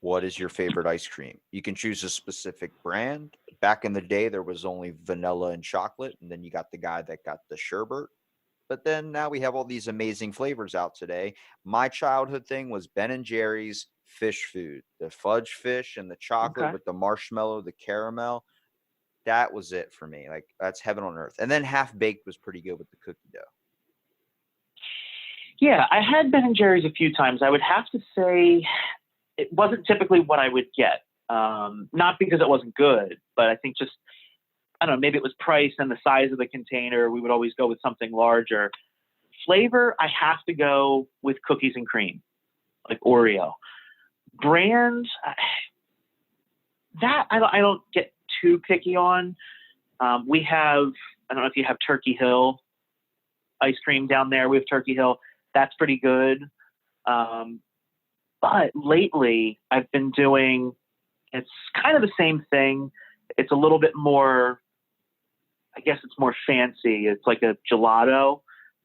What is your favorite ice cream? You can choose a specific brand. Back in the day, there was only vanilla and chocolate, and then you got the guy that got the sherbet. But then now we have all these amazing flavors out today. My childhood thing was Ben and Jerry's fish food, the fudge fish and the chocolate Okay. with the marshmallow, the caramel. That was it for me. Like, that's heaven on earth. And then half baked was pretty good with the cookie dough. Yeah, I had Ben and Jerry's a few times. I would have to say it wasn't typically what I would get. Not because it wasn't good, but I think just, I don't know, maybe it was price and the size of the container. We would always go with something larger. Flavor, I have to go with cookies and cream, like Oreo. Brand, that I don't get too picky on. We have, I don't know if you have Turkey Hill ice cream down there. We have Turkey Hill. That's pretty good. But lately I've been doing, it's kind of the same thing. It's a little bit more, I guess it's more fancy. It's like a gelato,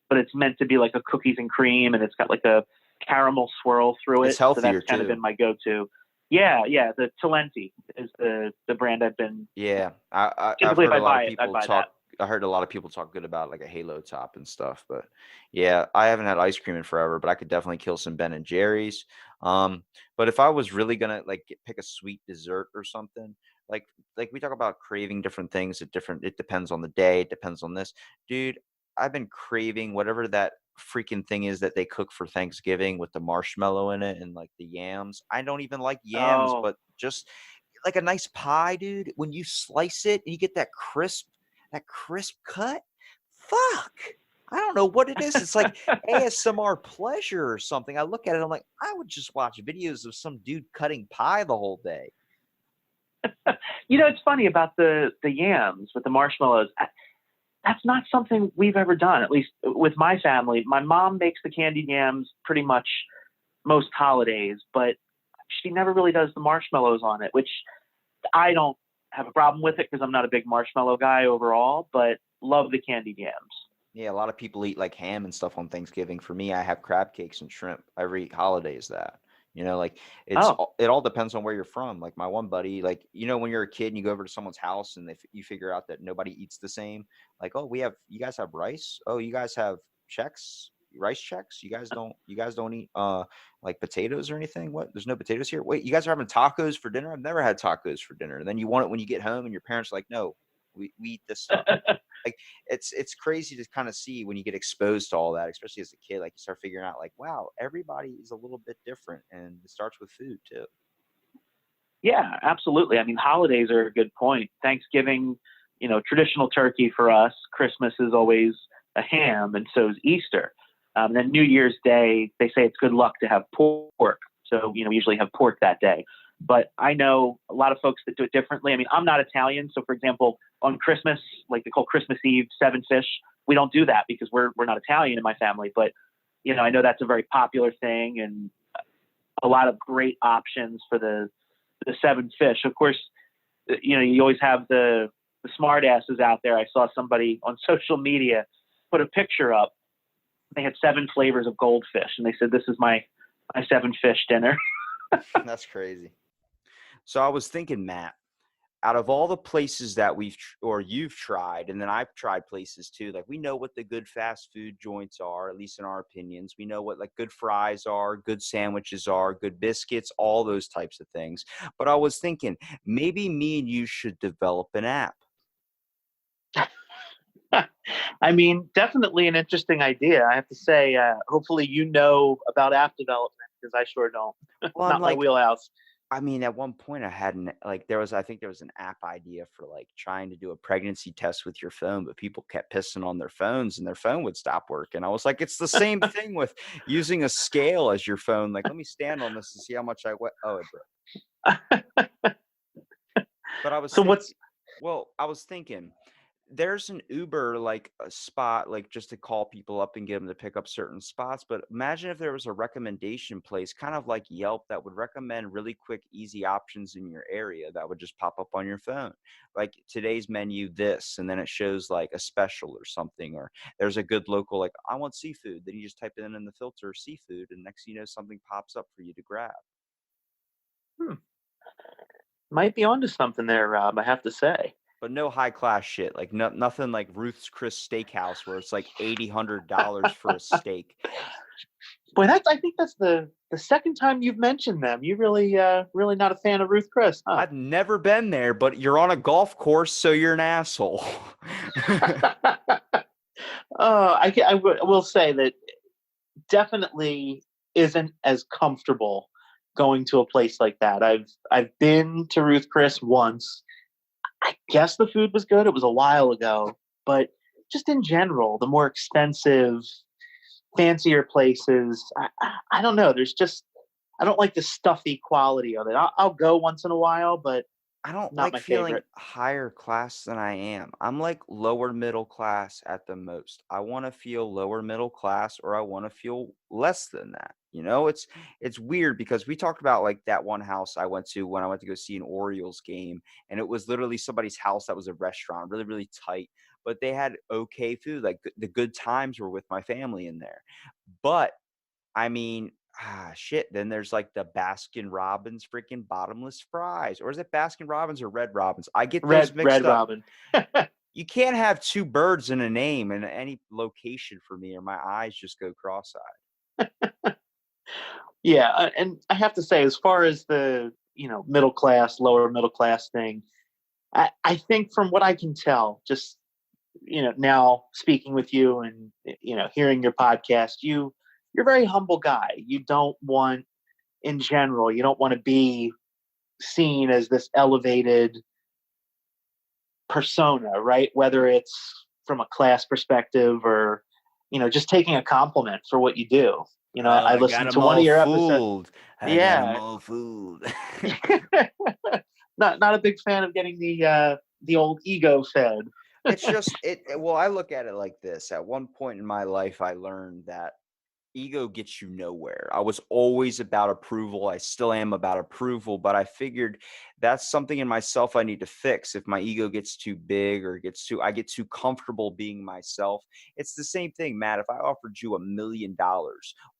but it's meant to be like a cookies and cream, and it's got like a caramel swirl through it. It's healthier, so that's kind too. of been my go-to. Yeah, the Talenti is the brand I've been. Yeah, I've Typically, heard if a I lot buy of it, I people buy talk. that. I heard a lot of people talk good about like a Halo top and stuff, but yeah, I haven't had ice cream in forever, but I could definitely kill some Ben and Jerry's. But if I was really gonna like pick a sweet dessert or something, like we talk about craving different things at different, it depends on the day, it depends on this. Dude, I've been craving whatever that freaking thing is that they cook for Thanksgiving with the marshmallow in it and like the yams. I don't even like yams, Oh, but just like a nice pie, dude, when you slice it and you get that crisp cut, fuck. I don't know what it is. It's like ASMR pleasure or something. I look at it, I'm like, I would just watch videos of some dude cutting pie the whole day. it's funny about the yams with the marshmallows. That's not something we've ever done, at least with my family. My mom makes the candied yams pretty much most holidays, but she never really does the marshmallows on it, which I don't have a problem with it because I'm not a big marshmallow guy overall, but love the candied yams. Yeah, a lot of people eat like ham and stuff on Thanksgiving. For me, I have crab cakes and shrimp. Every holiday is that. Like Oh, it all depends on where you're from. Like my one buddy, like when you're a kid and you go over to someone's house and you figure out that nobody eats the same. Like, oh, you guys have rice. Oh, you guys have rice checks. You guys don't eat like potatoes or anything. What? There's no potatoes here. Wait, you guys are having tacos for dinner? I've never had tacos for dinner. And then you want it when you get home and your parents are like, no, we eat this stuff. Like it's crazy to kind of see when you get exposed to all that, especially as a kid. Like you start figuring out, like, wow, everybody is a little bit different, and it starts with food too. yeah, absolutely. I mean, holidays are a good point. Thanksgiving, traditional turkey for us. Christmas is always a ham, and so is Easter. Then New Year's Day, they say it's good luck to have pork. So, we usually have pork that day. But I know a lot of folks that do it differently. I mean, I'm not Italian. So, for example, on Christmas, like they call Christmas Eve 7 fish, we don't do that because we're not Italian in my family. But, I know that's a very popular thing and a lot of great options for the 7 fish. Of course, you always have the smart asses out there. I saw somebody on social media put a picture up they had 7 flavors of goldfish, and they said, "This is my 7 fish dinner." That's crazy. So I was thinking, Matt, out of all the places that or you've tried, and then I've tried places too, like we know what the good fast food joints are, at least in our opinions. We know what like good fries are, good sandwiches are, good biscuits, all those types of things. But I was thinking maybe me and you should develop an app. I mean, definitely an interesting idea. I have to say, hopefully you know about app development, because I sure don't. Well, I'm Not my like, wheelhouse. I mean, at one point I had I think there was an app idea for like trying to do a pregnancy test with your phone, but people kept pissing on their phones and their phone would stop working. I was like, it's the same thing with using a scale as your phone. Like, let me stand on this and see how much I weigh. Oh, it broke. But I was So thinking, I was thinking there's an Uber like a spot like just to call people up and get them to pick up certain spots. But imagine if there was a recommendation place, kind of like Yelp, that would recommend really quick, easy options in your area that would just pop up on your phone. Like today's menu, this, and then it shows like a special or something, or there's a good local, like I want seafood. Then you just type it in the filter seafood, and next thing you know, something pops up for you to grab. might be onto something there, Rob, I have to say. But no high class shit, like nothing like Ruth's Chris Steakhouse where it's like $80 for a steak. Boy, I think that's the second time you've mentioned them. You really really not a fan of Ruth Chris, huh? I've never been there, but you're on a golf course, so you're an asshole. Will say that definitely isn't as comfortable going to a place like that. I've been to Ruth Chris once. I guess the food was good. It was a while ago, but just in general, the more expensive, fancier places, I don't know. I don't like the stuffy quality of it. I'll go once in a while, but I don't not like my feeling favorite. higher class than I am. I'm like lower middle class at the most. I want to feel lower middle class or I want to feel less than that. You know, it's weird because we talked about like that one house I went to when I went to go see an Orioles game, and it was literally somebody's house that was a restaurant, really really tight, but they had okay food. Like the good times were with my family in there. But I mean, shit. Then there's like the Baskin Robbins freaking bottomless fries, or is it Baskin Robbins or Red Robbins? I get those mixed Red up. Robin. You can't have two birds in a name in any location for me, or my eyes just go cross-eyed. Yeah, and I have to say, as far as the middle class, lower middle class thing, I think from what I can tell, just now speaking with you and hearing your podcast, you're a very humble guy. You don't want, in general, you don't want to be seen as this elevated persona, right? Whether it's from a class perspective or just taking a compliment for what you do. I I got listened to them one of all your episodes. fooled. I got them Yeah. all fooled. Not a big fan of getting the old ego fed. It's just well, I look at it like this. At one point in my life, I learned that ego gets you nowhere. I was always about approval. I still am about approval, but I figured that's something in myself I need to fix. If my ego gets too big or I get too comfortable being myself. It's the same thing, Matt. If I offered you $1 million,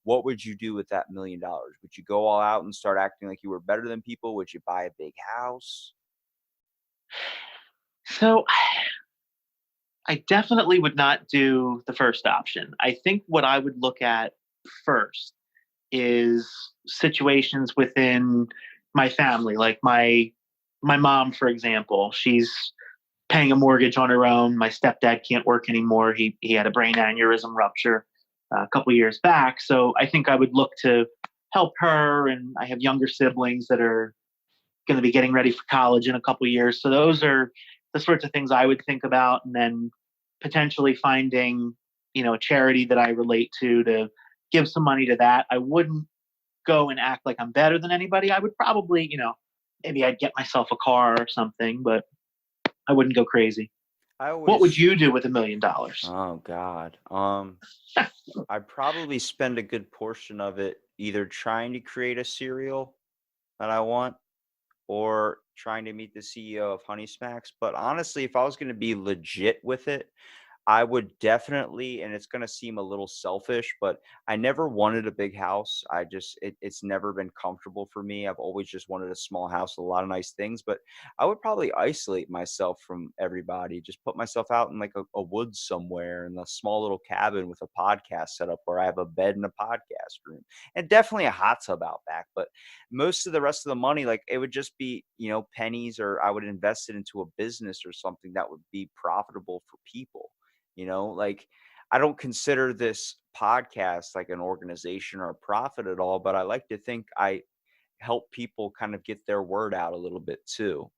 what would you do with that $1 million? Would you go all out and start acting like you were better than people? Would you buy a big house? So I definitely would not do the first option. I think what I would look at first is situations within my family, like my mom, for example. She's paying a mortgage on her own. My stepdad can't work anymore. He had a brain aneurysm rupture a couple years back. So I think I would look to help her, and I have younger siblings that are going to be getting ready for college in a couple years. So those are the sorts of things I would think about, and then potentially finding, a charity that I relate to give some money to that. I wouldn't go and act like I'm better than anybody. I would probably, maybe I'd get myself a car or something, but I wouldn't go crazy. I What would always you do with $1 million? Oh God. I'd probably spend a good portion of it either trying to create a cereal that I want or trying to meet the CEO of Honey Smacks. But honestly, if I was going to be legit with it, I would definitely, and it's going to seem a little selfish, but I never wanted a big house. It's never been comfortable for me. I've always just wanted a small house with a lot of nice things, but I would probably isolate myself from everybody, just put myself out in like a woods somewhere in a small little cabin with a podcast set up where I have a bed and a podcast room and definitely a hot tub out back. But most of the rest of the money, like it would just be, pennies, or I would invest it into a business or something that would be profitable for people. Like I don't consider this podcast like an organization or a profit at all, but I like to think I help people kind of get their word out a little bit too.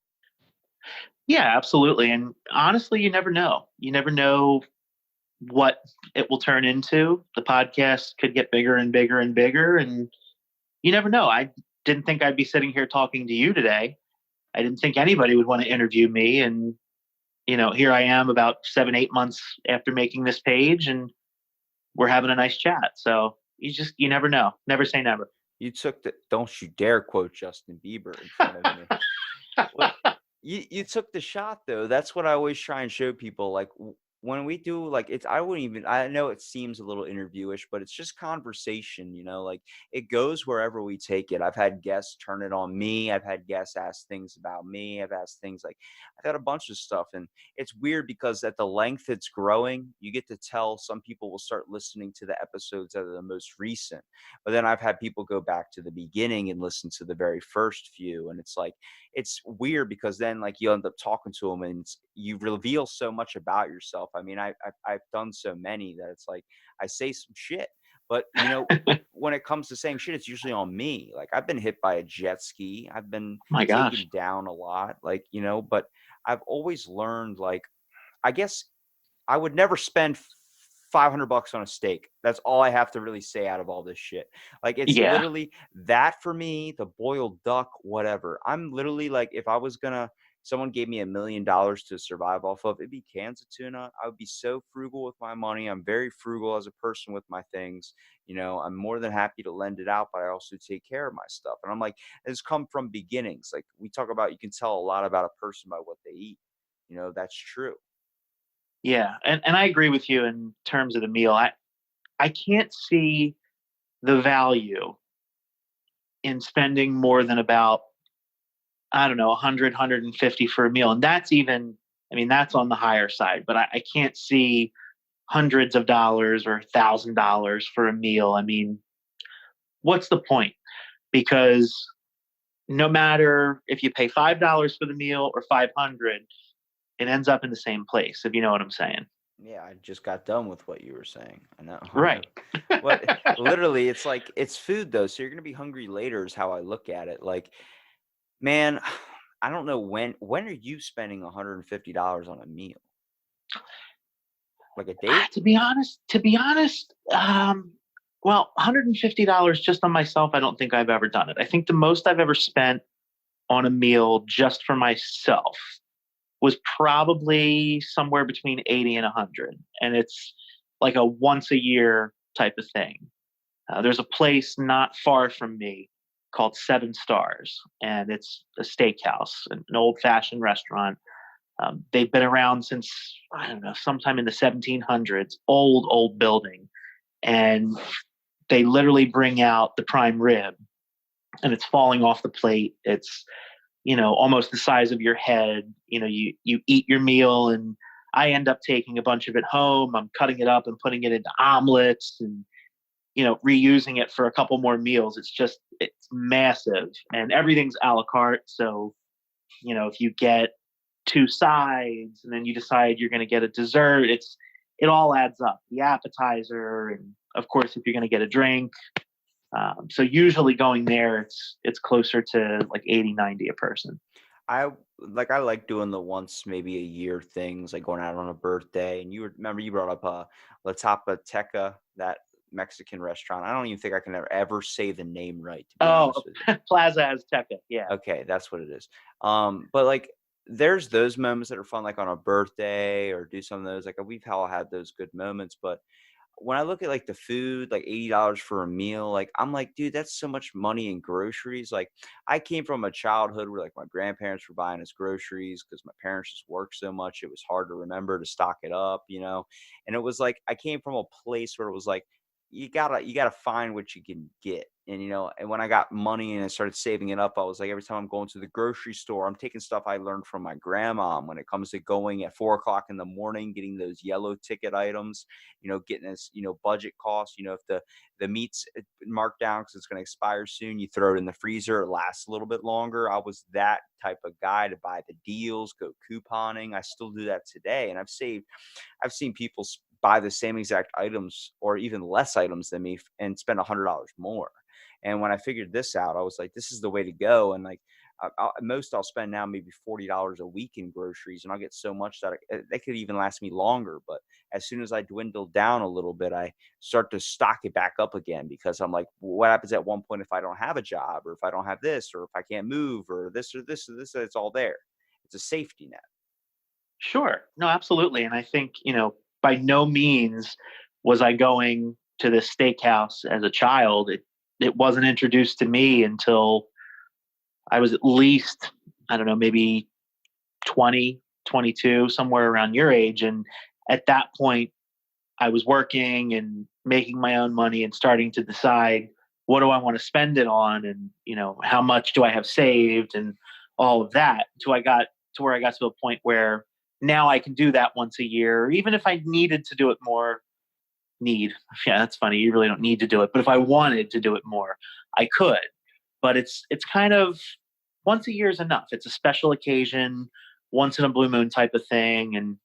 Yeah, absolutely. And honestly, you never know. You never know what it will turn into. The podcast could get bigger and bigger and bigger, and you never know. I didn't think I'd be sitting here talking to you today. I didn't think anybody would want to interview me. And, here I am about 7, 8 months after making this page, and we're having a nice chat. So you never know. Never say never. You took the don't you dare quote Justin Bieber in front of me. Well, you took the shot though. That's what I always try and show people. Like when we do, like I wouldn't even. I know it seems a little interviewish, but it's just conversation. Like it goes wherever we take it. I've had guests turn it on me. I've had guests ask things about me. I've asked things like I've had a bunch of stuff, and it's weird because at the length it's growing, you get to tell some people will start listening to the episodes that are the most recent. But then I've had people go back to the beginning and listen to the very first few, and it's like it's weird because then like you end up talking to them and you reveal so much about yourself. I mean, I've done so many that it's like I say some shit, but when it comes to saying shit, it's usually on me. Like I've been hit by a jet ski, I've been My gosh. taken down a lot, like but I've always learned, like I guess I would never spend $500 on a steak. That's all I have to really say out of all this shit. Like it's Yeah. literally that for me, the boiled duck, whatever. I'm literally like, if I was gonna, someone gave me $1 million to survive off of, it'd be cans of tuna. I would be so frugal with my money. I'm very frugal as a person with my things. I'm more than happy to lend it out, but I also take care of my stuff. And I'm like, it's come from beginnings. Like we talk about, you can tell a lot about a person by what they eat. That's true. Yeah. And I agree with you in terms of the meal. I can't see the value in spending more than about, I don't know, 100, for a meal. And that's even, I mean, that's on the higher side, but I can't see hundreds of dollars or $1,000 for a meal. I mean, what's the point? Because no matter if you pay $5 for the meal or 500, it ends up in the same place, if you know what I'm saying. Yeah, I just got done with what you were saying. I know. I know. Right. What literally, it's like it's food though, so you're gonna be hungry later is how I look at it. Like, man, I don't know when are you spending $150 on a meal? Like a date? To be honest, well, $150 just on myself, I don't think I've ever done it. I think the most I've ever spent on a meal just for myself was probably somewhere between 80 and 100. And it's like a once a year type of thing. There's a place not far from me called Seven Stars, and it's a steakhouse, an old fashioned restaurant. They've been around since, I don't know, sometime in the 1700s, old building. And they literally bring out the prime rib and it's falling off the plate. It's, almost the size of your head. You eat your meal, and I end up taking a bunch of it home. I'm cutting it up and putting it into omelets and, reusing it for a couple more meals. It's massive, and everything's a la carte. So, if you get two sides and then you decide you're going to get a dessert, it all adds up. The appetizer, and of course, if you're going to get a drink. So usually going there, it's closer to like 80, 90 a person. I like doing the once maybe a year things, like going out on a birthday. And remember you brought up La Tapateca, that Mexican restaurant. I don't even think I can ever say the name right, to be honest Oh, with you. Plaza Azteca. Yeah. Okay, that's what it is. But like there's those moments that are fun, like on a birthday or do some of those. Like we've all had those good moments, but when I look at like the food, like $80 for a meal, like I'm like, dude, that's so much money in groceries. Like I came from a childhood where like my grandparents were buying us groceries because my parents just worked so much. It was hard to remember to stock it up, you know? And it was like I came from a place where it was like, you gotta find what you can get. And and when I got money and I started saving it up, I was like, every time I'm going to the grocery store, I'm taking stuff I learned from my grandma when it comes to going at 4 o'clock in the morning, getting those yellow ticket items, getting this, budget cost. If the meat's marked down because it's going to expire soon, you throw it in the freezer, it lasts a little bit longer. I was that type of guy to buy the deals, go couponing. I still do that today, and I've seen people buy the same exact items or even less items than me and spend $100 more. And when I figured this out, I was like, this is the way to go. And like, most I'll spend now maybe $40 a week in groceries, and I'll get so much that that could even last me longer. But as soon as I dwindle down a little bit, I start to stock it back up again because I'm like, what happens at one point if I don't have a job, or if I don't have this, or if I can't move, or this, or this, or this? It's all there. It's a safety net. Sure. No, absolutely. And I think, by no means was I going to this steakhouse as a child. It wasn't introduced to me until I was at least, I don't know, maybe 20, 22, somewhere around your age. And at that point, I was working and making my own money and starting to decide, what do I want to spend it on, and how much do I have saved, and all of that. Until I got to where I got to a point where now I can do that once a year, even if I needed to do it more. Need, yeah, that's funny. You really don't need to do it, but if I wanted to do it more, I could. But it's kind of once a year is enough. It's a special occasion, once in a blue moon type of thing, and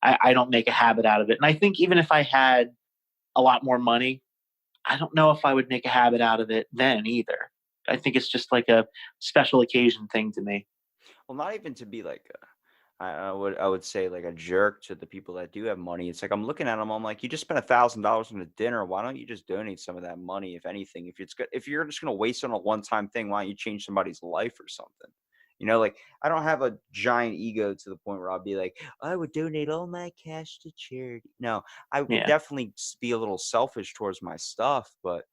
I don't make a habit out of it. And I think even if I had a lot more money, I don't know if I would make a habit out of it then either. I think it's just like a special occasion thing to me. Well, not even to be like I would say like a jerk to the people that do have money. It's like I'm looking at them. I'm like, you just spent $1,000 on a dinner. Why don't you just donate some of that money, if anything? If it's good, if you're just gonna waste on a one-time thing, why don't you change somebody's life or something? Like I don't have a giant ego to the point where I'll be like, I would donate all my cash to charity. No, I would Yeah. definitely be a little selfish towards my stuff, but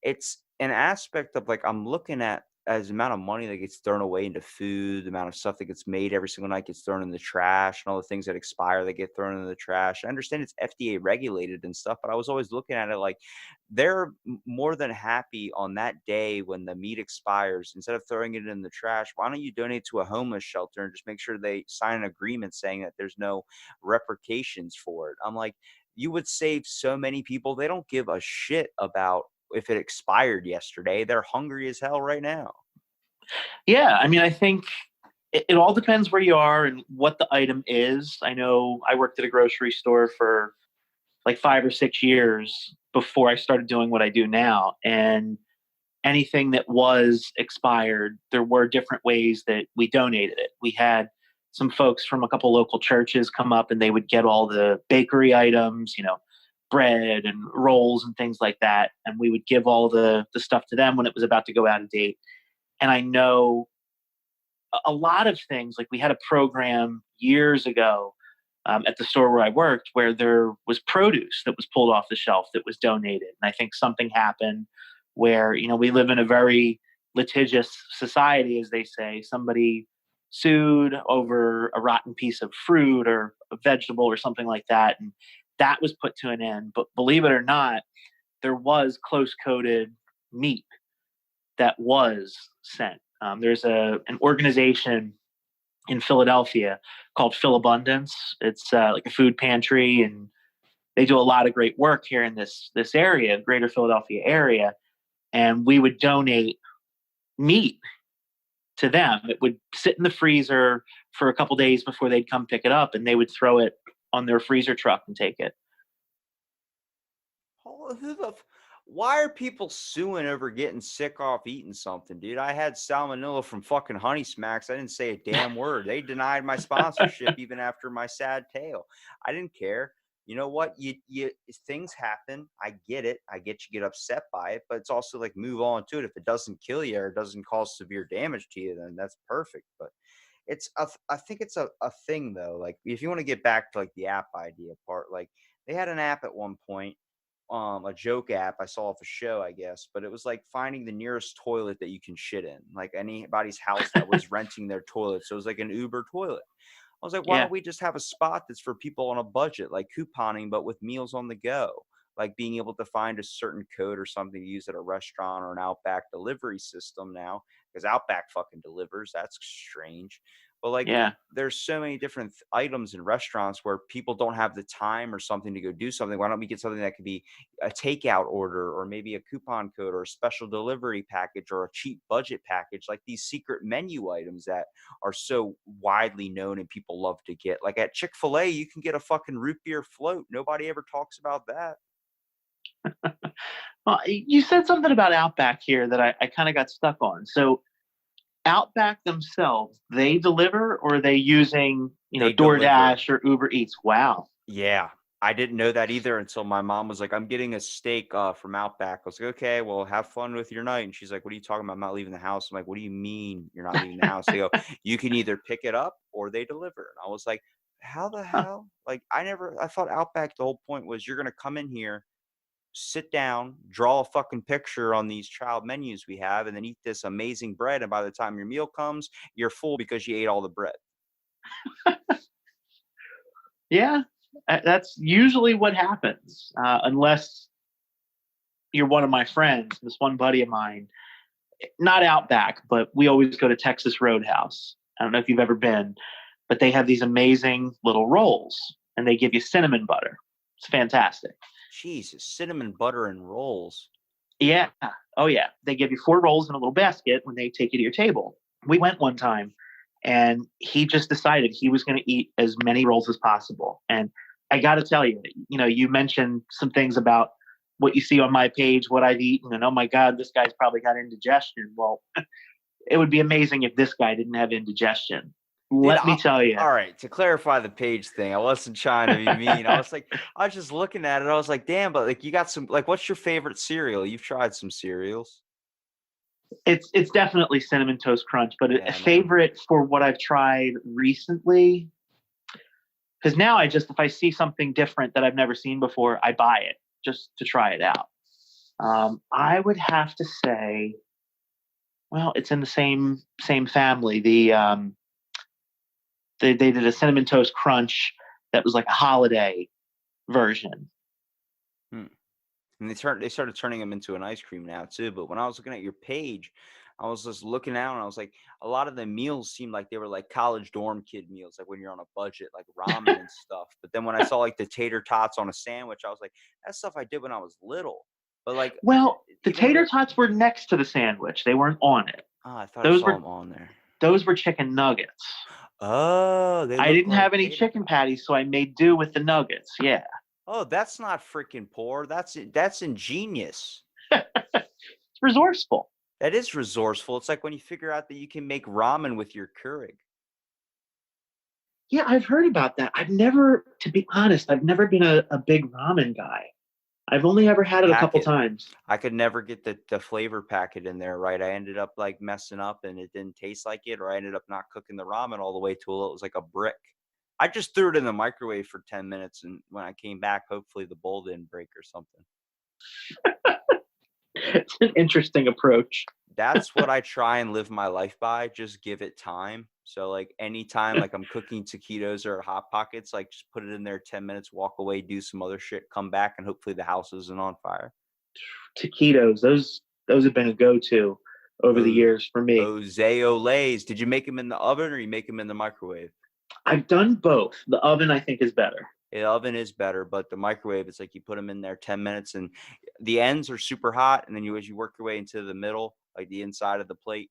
it's an aspect of like I'm looking at as the amount of money that gets thrown away into food, the amount of stuff that gets made every single night gets thrown in the trash, and all the things that expire that get thrown in the trash. I understand it's FDA regulated and stuff, but I was always looking at it like they're more than happy on that day when the meat expires, instead of throwing it in the trash, why don't you donate to a homeless shelter and just make sure they sign an agreement saying that there's no repercussions for it? I'm like, you would save so many people. They don't give a shit about if it expired yesterday. They're hungry as hell right now. Yeah. I mean, I think it all depends where you are and what the item is. I know I worked at a grocery store for like 5 or 6 years before I started doing what I do now. And anything that was expired, there were different ways that we donated it. We had some folks from a couple local churches come up and they would get all the bakery items, bread and rolls and things like that. And we would give all the stuff to them when it was about to go out of date. And I know a lot of things, like we had a program years ago at the store where I worked where there was produce that was pulled off the shelf that was donated. And I think something happened where, we live in a very litigious society, as they say. Somebody sued over a rotten piece of fruit or a vegetable or something like that. And that was put to an end. But believe it or not, there was close coated meat that was sent. There's an organization in Philadelphia called Philabundance. It's like a food pantry, and they do a lot of great work here in this area, Greater Philadelphia area. And we would donate meat to them. It would sit in the freezer for a couple days before they'd come pick it up, and they would throw it on their freezer truck and take it. Why are people suing over getting sick off eating something, dude? I had salmonella from fucking Honey Smacks. I didn't say a damn word. They denied my sponsorship even after my sad tale. I didn't care. You know what? You things happen. I get it. I get you get upset by it, but it's also like move on to it. If it doesn't kill you or it doesn't cause severe damage to you, then that's perfect. But I think it's a thing though. Like if you want to get back to like the app idea part, like they had an app at one point a joke app I saw off a show, I guess, but it was like finding the nearest toilet that you can shit in, like anybody's house that was renting their toilet. So it was like an Uber toilet. I was like, why Yeah. don't we just have a spot that's for people on a budget, like couponing, but with meals on the go? Like being able to find a certain code or something to use at a restaurant or an Outback delivery system now, because Outback fucking delivers. That's strange. But like, Yeah. there's so many different items in restaurants where people don't have the time or something to go do something. Why don't we get something that could be a takeout order or maybe a coupon code or a special delivery package or a cheap budget package, like these secret menu items that are so widely known and people love to get. Like at Chick-fil-A, you can get a fucking root beer float. Nobody ever talks about that. Well, you said something about Outback here that I kind of got stuck on. So Outback themselves, they deliver, or are they using, They DoorDash or Uber Eats? Wow. Yeah. I didn't know that either until my mom was like, I'm getting a steak from Outback. I was like, okay, well, have fun with your night. And she's like, what are you talking about? I'm not leaving the house. I'm like, what do you mean you're not leaving the house? They go, you can either pick it up or they deliver. And I was like, how the Huh. hell? Like, I thought Outback, the whole point was you're going to come in here, sit down, draw a fucking picture on these child menus we have, and then eat this amazing bread. And by the time your meal comes, you're full because you ate all the bread. Yeah, that's usually what happens, unless you're one of my friends. This one buddy of mine, not Outback, but we always go to Texas Roadhouse. I don't know if you've ever been, but they have these amazing little rolls, and they give you cinnamon butter. It's fantastic. Jesus, cinnamon butter and rolls. Yeah. Oh, yeah. They give you 4 rolls in a little basket when they take you to your table. We went one time, and he just decided he was going to eat as many rolls as possible. And I got to tell you, you mentioned some things about what you see on my page, what I've eaten, and oh my God, this guy's probably got indigestion. Well, it would be amazing if this guy didn't have indigestion. Let me tell you. All right, to clarify the page thing, I wasn't trying to be mean. I was just looking at it. I was like, damn, but like you got some, like, what's your favorite cereal? You've tried some cereals. It's definitely Cinnamon Toast Crunch, but Yeah, a man. favorite for what I've tried recently, because now if I see something different that I've never seen before, I buy it just to try it out. I would have to say, well, it's in the same family. They did a Cinnamon Toast Crunch that was like a holiday version. And they started turning them into an ice cream now too. But when I was looking at your page, I was just looking out and I was like, a lot of the meals seemed like they were like college dorm kid meals, like when you're on a budget, like ramen and stuff. But then when I saw like the tater tots on a sandwich, I was like, that's stuff I did when I was little. But like, Well, the even tater tots were next to the sandwich. They weren't on it. I thought I saw them on there. Those were chicken nuggets. Oh, I didn't have any chicken patties, so I made do with the nuggets. Yeah. Oh, that's not freaking poor. That's ingenious. It's resourceful. That is resourceful. It's like when you figure out that you can make ramen with your Keurig. Yeah, I've heard about that. To be honest, I've never been a big ramen guy. I've only ever had it a couple times. I could never get the flavor packet in there right. I ended up like messing up and it didn't taste like it, or I ended up not cooking the ramen all the way till it was like a brick. I just threw it in the microwave for 10 minutes, and when I came back, hopefully the bowl didn't break or something. It's an interesting approach. That's what I try and live my life by. Just give it time. So like anytime like I'm cooking taquitos or Hot Pockets, like just put it in there 10 minutes, walk away, do some other shit, come back, and hopefully the house isn't on fire. Taquitos, those have been a go-to over the years for me. Lays. Did you make them in the oven or you make them in the microwave? I've done both. The oven, I think, is better. The oven is better, but the microwave, it's like you put them in there 10 minutes and the ends are super hot. And then as you work your way into the middle, like the inside of the plate,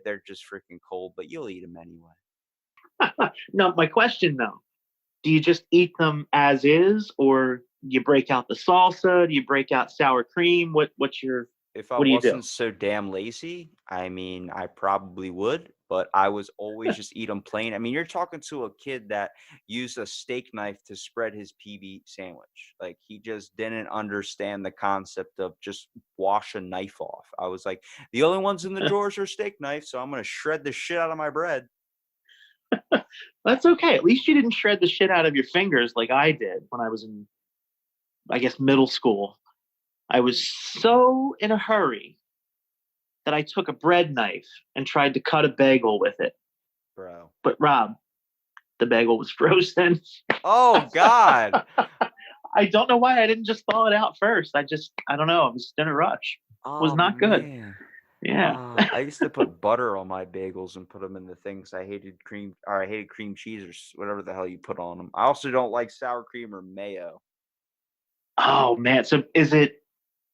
they're just freaking cold, but you'll eat them anyway. No, my question though, do you just eat them as is, or you break out the salsa? Do you break out sour cream? What do you do? If I wasn't so damn lazy, I mean, I probably would, but I was always just eat them plain. I mean, you're talking to a kid that used a steak knife to spread his PB sandwich. Like, he just didn't understand the concept of just wash a knife off. I was like, the only ones in the drawers are steak knives, so I'm going to shred the shit out of my bread. That's okay. At least you didn't shred the shit out of your fingers like I did when I was in, I guess, middle school. I was so in a hurry that I took a bread knife and tried to cut a bagel with it. Bro. But Rob, the bagel was frozen. Oh God. I don't know why I didn't just thaw it out first. I don't know. I was in a rush. It was Oh not good. man. Yeah. I used to put butter on my bagels and put them in the things. I hated cream cheese or whatever the hell you put on them. I also don't like sour cream or mayo. Oh man. So is it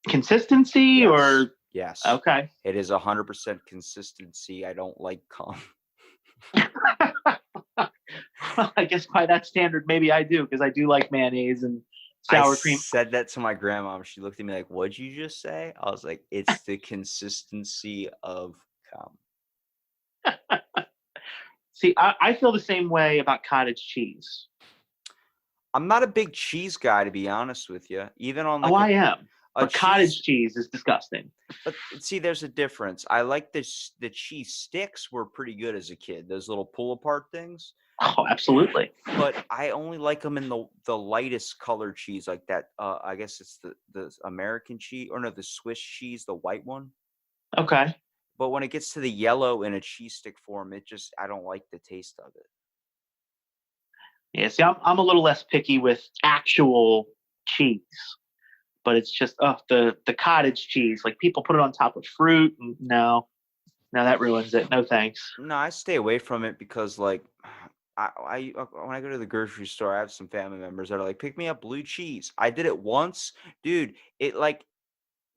consistency Yes. or Yes. okay? It is 100% consistency. I don't like cum. Well, I guess by that standard, maybe I do because I do like mayonnaise and I sour cream. said that to my grandma. She looked at me like, "What'd you just say?" I was like, "It's the consistency of cum." See, I feel the same way about cottage cheese. I'm not a big cheese guy, to be honest with you. Even on Oh, like I am. a But cheese, cottage cheese is disgusting. but see, there's a difference. I like the cheese sticks were pretty good as a kid. Those little pull apart things. Oh, absolutely. But I only like them in the lightest color cheese, like that. I guess it's the American cheese, or no, the Swiss cheese, the white one. Okay. But when it gets to the yellow in a cheese stick form, I don't like the taste of it. Yeah. See, I'm a little less picky with actual cheese, but it's just the cottage cheese. Like people put it on top of fruit. And no, that ruins it. No thanks. No, I stay away from it because, like, when I go to the grocery store, I have some family members that are like, "Pick me up blue cheese." I did it once, dude. It like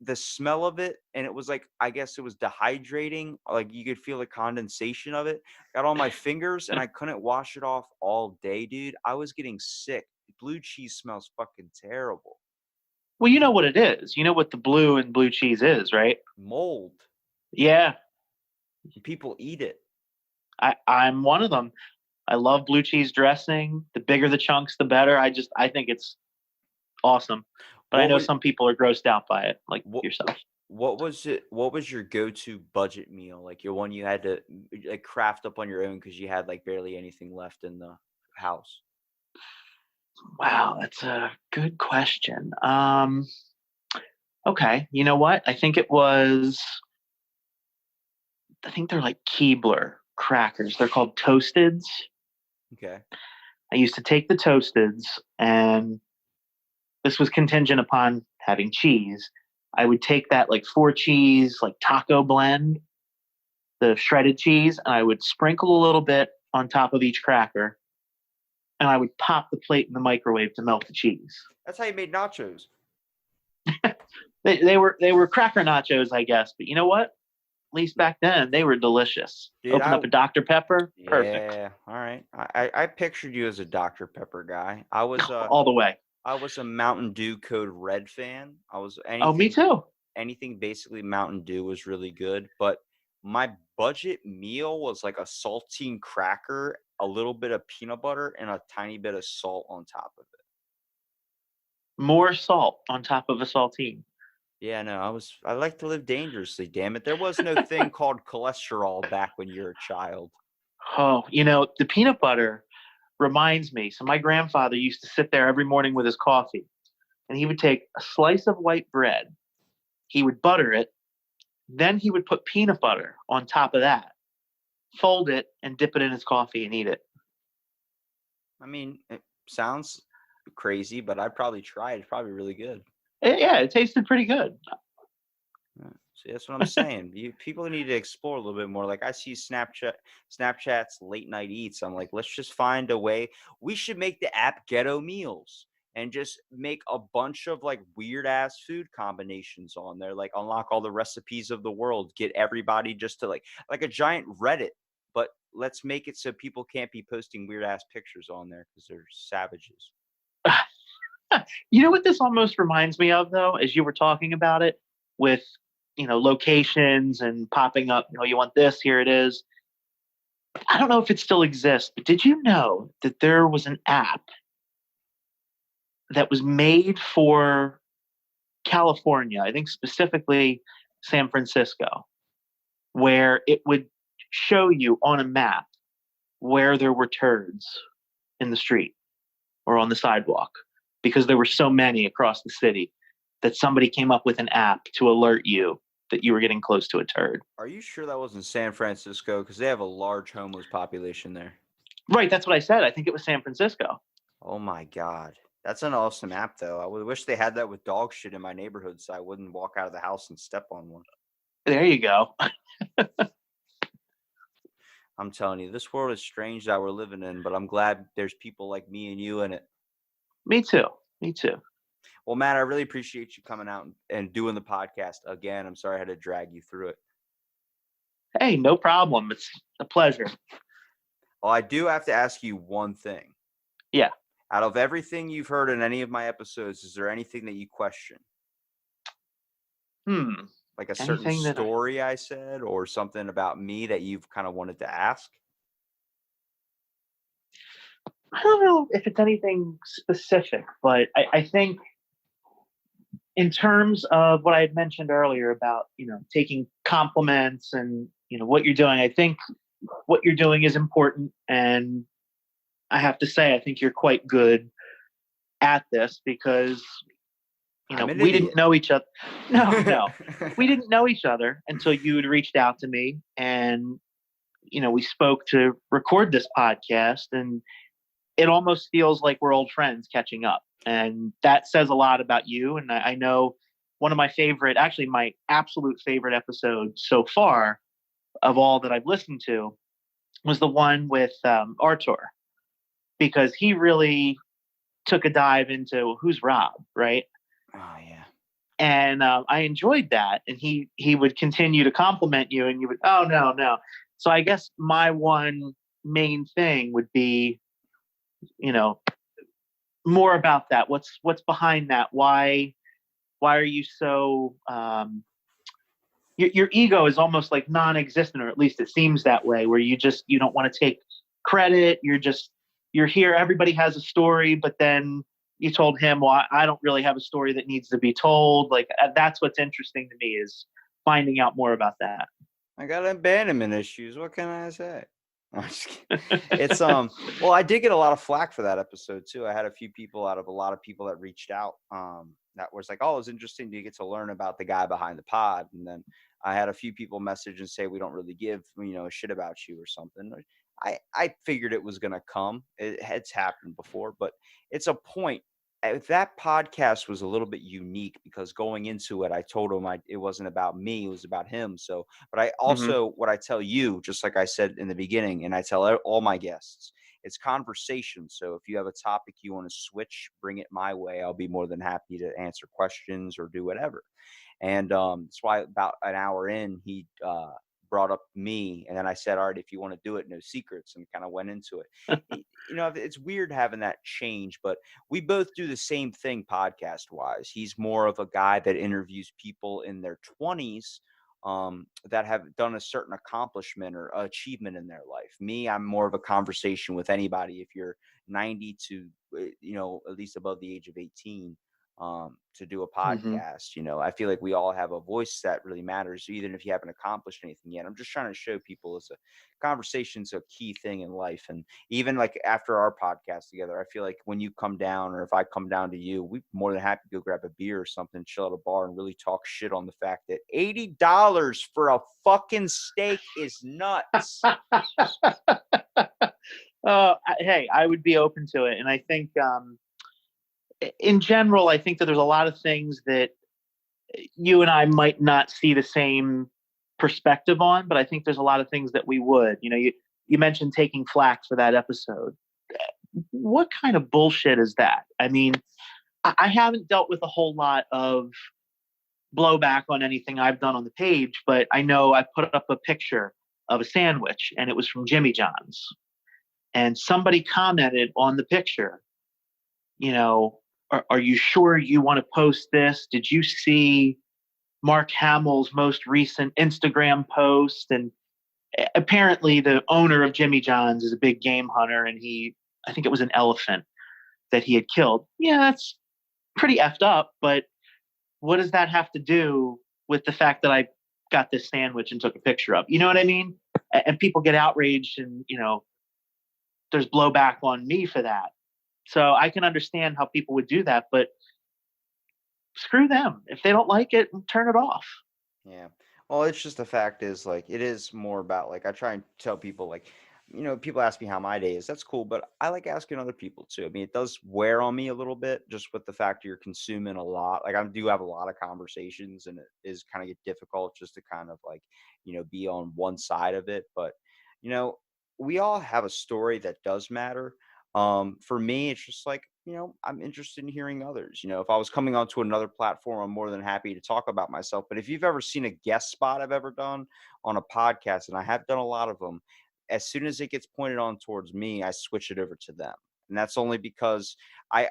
the smell of it, and it was like, I guess it was dehydrating. Like you could feel the condensation of it. Got on my fingers, and I couldn't wash it off all day, dude. I was getting sick. Blue cheese smells fucking terrible. Well, you know what it is. You know what the blue and blue cheese is, right? Mold. Yeah, People eat it. I'm one of them. I love blue cheese dressing. The bigger the chunks, the better. I think it's awesome. But I What know was some people are grossed out by it, like what yourself. what was it? What was your go-to budget meal? Like your one you had to like craft up on your own because you had like barely anything left in the house. Wow, that's a good question. Okay, you know what? I think they're like Keebler crackers. They're called Toasteds. Okay. I used to take the Toasteds, and this was contingent upon having cheese. I would take that like four cheese, like taco blend, the shredded cheese, and I would sprinkle a little bit on top of each cracker, and I would pop the plate in the microwave to melt the cheese. That's how you made nachos. They were cracker nachos, I guess. But you know what? At least back then, they were delicious. Dude, Open up a Dr. Pepper, perfect, yeah, all right. I pictured you as a Dr. Pepper guy. all the way. I was a Mountain Dew Code Red fan. I was Oh, me too. anything basically Mountain Dew was really good, but my budget meal was like a saltine cracker, a little bit of peanut butter, and a tiny bit of salt on top of it. More salt on top of a saltine. Yeah, no, I like to live dangerously, damn it. There was no thing called cholesterol back when you're a child. Oh, the peanut butter reminds me. So my grandfather used to sit there every morning with his coffee, and he would take a slice of white bread. He would butter it. Then he would put peanut butter on top of that, fold it, and dip it in his coffee and eat it. I mean, it sounds crazy, but I'd probably try it. It's probably really good. Yeah, it tasted pretty good. Yeah, see, that's what I'm saying. People need to explore a little bit more. Like I see Snapchat's late night eats. I'm like, let's just find a way. We should make the app Ghetto Meals and just make a bunch of like weird ass food combinations on there. Like unlock all the recipes of the world. Get everybody just to like a giant Reddit. But let's make it so people can't be posting weird ass pictures on there because they're savages. You know what this almost reminds me of, though, as you were talking about it with, locations and popping up, you want this, here it is. I don't know if it still exists, but did you know that there was an app that was made for California, I think specifically San Francisco, where it would show you on a map where there were turds in the street or on the sidewalk because there were so many across the city. that somebody came up with an app to alert you that you were getting close to a turd. Are you sure that wasn't San Francisco? Because they have a large homeless population there. Right, that's what I said. I think it was San Francisco. Oh my God. That's an awesome app, though. I would wish they had that with dog shit in my neighborhood so I wouldn't walk out of the house and step on one. There you go. I'm telling you, this world is strange that we're living in, but I'm glad there's people like me and you in it. Me too. Me too. Well, Matt, I really appreciate you coming out and doing the podcast again. I'm sorry I had to drag you through it. Hey, no problem. It's a pleasure. Well, I do have to ask you one thing. Yeah. Out of everything you've heard in any of my episodes, is there anything that you question? Like a certain story I said or something about me that you've kind of wanted to ask? I don't know if it's anything specific, but I think in terms of what I had mentioned earlier about, taking compliments and, what you're doing, I think what you're doing is important. And I have to say, I think you're quite good at this because, we didn't know each other. No, we didn't know each other until you had reached out to me and, we spoke to record this podcast, and it almost feels like we're old friends catching up. And that says a lot about you. And I know one of my favorite, actually my absolute favorite episode so far of all that I've listened to was the one with Artur, because he really took a dive into who's Rob, right? Oh, yeah. And I enjoyed that. And he would continue to compliment you, and you would, oh, no. So I guess my one main thing would be, more about that. What's behind that? Why are you so, your ego is almost like non-existent, or at least it seems that way, where you don't want to take credit. You're here. Everybody has a story, but then you told him, well, I don't really have a story that needs to be told. Like, that's what's interesting to me, is finding out more about that. I got abandonment issues. What can I say? I'm just kidding. It's well, I did get a lot of flack for that episode too. I had a few people out of a lot of people that reached out that was like, oh, it was interesting to get to learn about the guy behind the pod. And then I had a few people message and say, we don't really give, a shit about you or something. I figured it was going to come. It's happened before, but it's a point. That podcast was a little bit unique because going into it, I told him it wasn't about me, it was about him. So, but I also, what I tell you, just like I said in the beginning, and I tell all my guests, it's conversation. So if you have a topic you want to switch, bring it my way. I'll be more than happy to answer questions or do whatever. And that's why about an hour in, he brought up me, and then I said, all right, if you want to do it, no secrets, and kind of went into it. It's weird having that change, but we both do the same thing podcast wise. He's more of a guy that interviews people in their 20s that have done a certain accomplishment or achievement in their life. Me, I'm more of a conversation with anybody. If you're 90 to at least above the age of 18, to do a podcast. I feel like we all have a voice that really matters, even if you haven't accomplished anything yet. I'm just trying to show people it's a conversation's a key thing in life. And even like after our podcast together, I feel like when you come down, or if I come down to you, we're more than happy to go grab a beer or something, chill at a bar, and really talk shit on the fact that $80 for a fucking steak is nuts. Hey, I would be open to it. And I think, in general, I think that there's a lot of things that you and I might not see the same perspective on, but I think there's a lot of things that we would. You mentioned taking flack for that episode. What kind of bullshit is that? I mean, I haven't dealt with a whole lot of blowback on anything I've done on the page, but I know I put up a picture of a sandwich, and it was from Jimmy John's. And somebody commented on the picture, are you sure you want to post this? Did you see Mark Hamill's most recent Instagram post? And apparently the owner of Jimmy John's is a big game hunter, and I think it was an elephant that he had killed. Yeah, that's pretty effed up, but what does that have to do with the fact that I got this sandwich and took a picture of? You know what I mean? And people get outraged, and, there's blowback on me for that. So I can understand how people would do that, but screw them. If they don't like it, turn it off. Yeah. Well, it's just the fact is like it is more about like I try and tell people like people ask me how my day is. That's cool, but I like asking other people too. I mean, it does wear on me a little bit just with the fact you're consuming a lot. Like I do have a lot of conversations and it is kind of get difficult just to kind of like, be on one side of it, but you know, we all have a story that does matter. For me, it's just like, I'm interested in hearing others. If I was coming onto another platform, I'm more than happy to talk about myself. But if you've ever seen a guest spot I've ever done on a podcast, and I have done a lot of them, as soon as it gets pointed on towards me, I switch it over to them. And that's only because I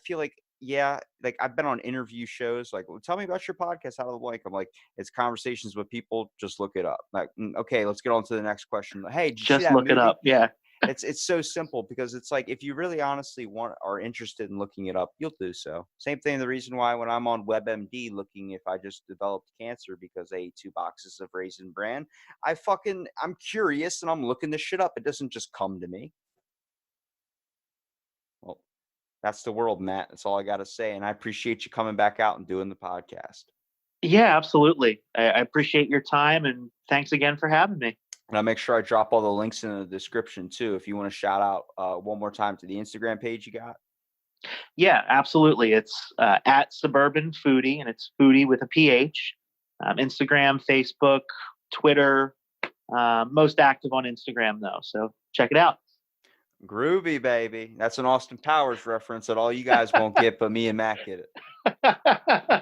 feel like, yeah, like I've been on interview shows, like, well, tell me about your podcast, out of the blank. I'm like, it's conversations with people, just look it up. Like, okay, let's get on to the next question. Hey, did you see Just that look it movie? up. Yeah. It's so simple because it's like if you really honestly are interested in looking it up, you'll do so. Same thing. The reason why when I'm on WebMD looking if I just developed cancer because I ate 2 boxes of Raisin Bran, I'm curious and I'm looking this shit up. It doesn't just come to me. Well, that's the world, Matt. That's all I got to say. And I appreciate you coming back out and doing the podcast. Yeah, absolutely. I appreciate your time and thanks again for having me. And I'll make sure I drop all the links in the description too. If you want to shout out one more time to the Instagram page you got. Yeah, absolutely. It's at Suburban Phoodie, and it's Phoodie with a PH. Instagram, Facebook, Twitter. Most active on Instagram though, so check it out. Groovy, baby. That's an Austin Powers reference that all you guys won't get, but me and Matt get it.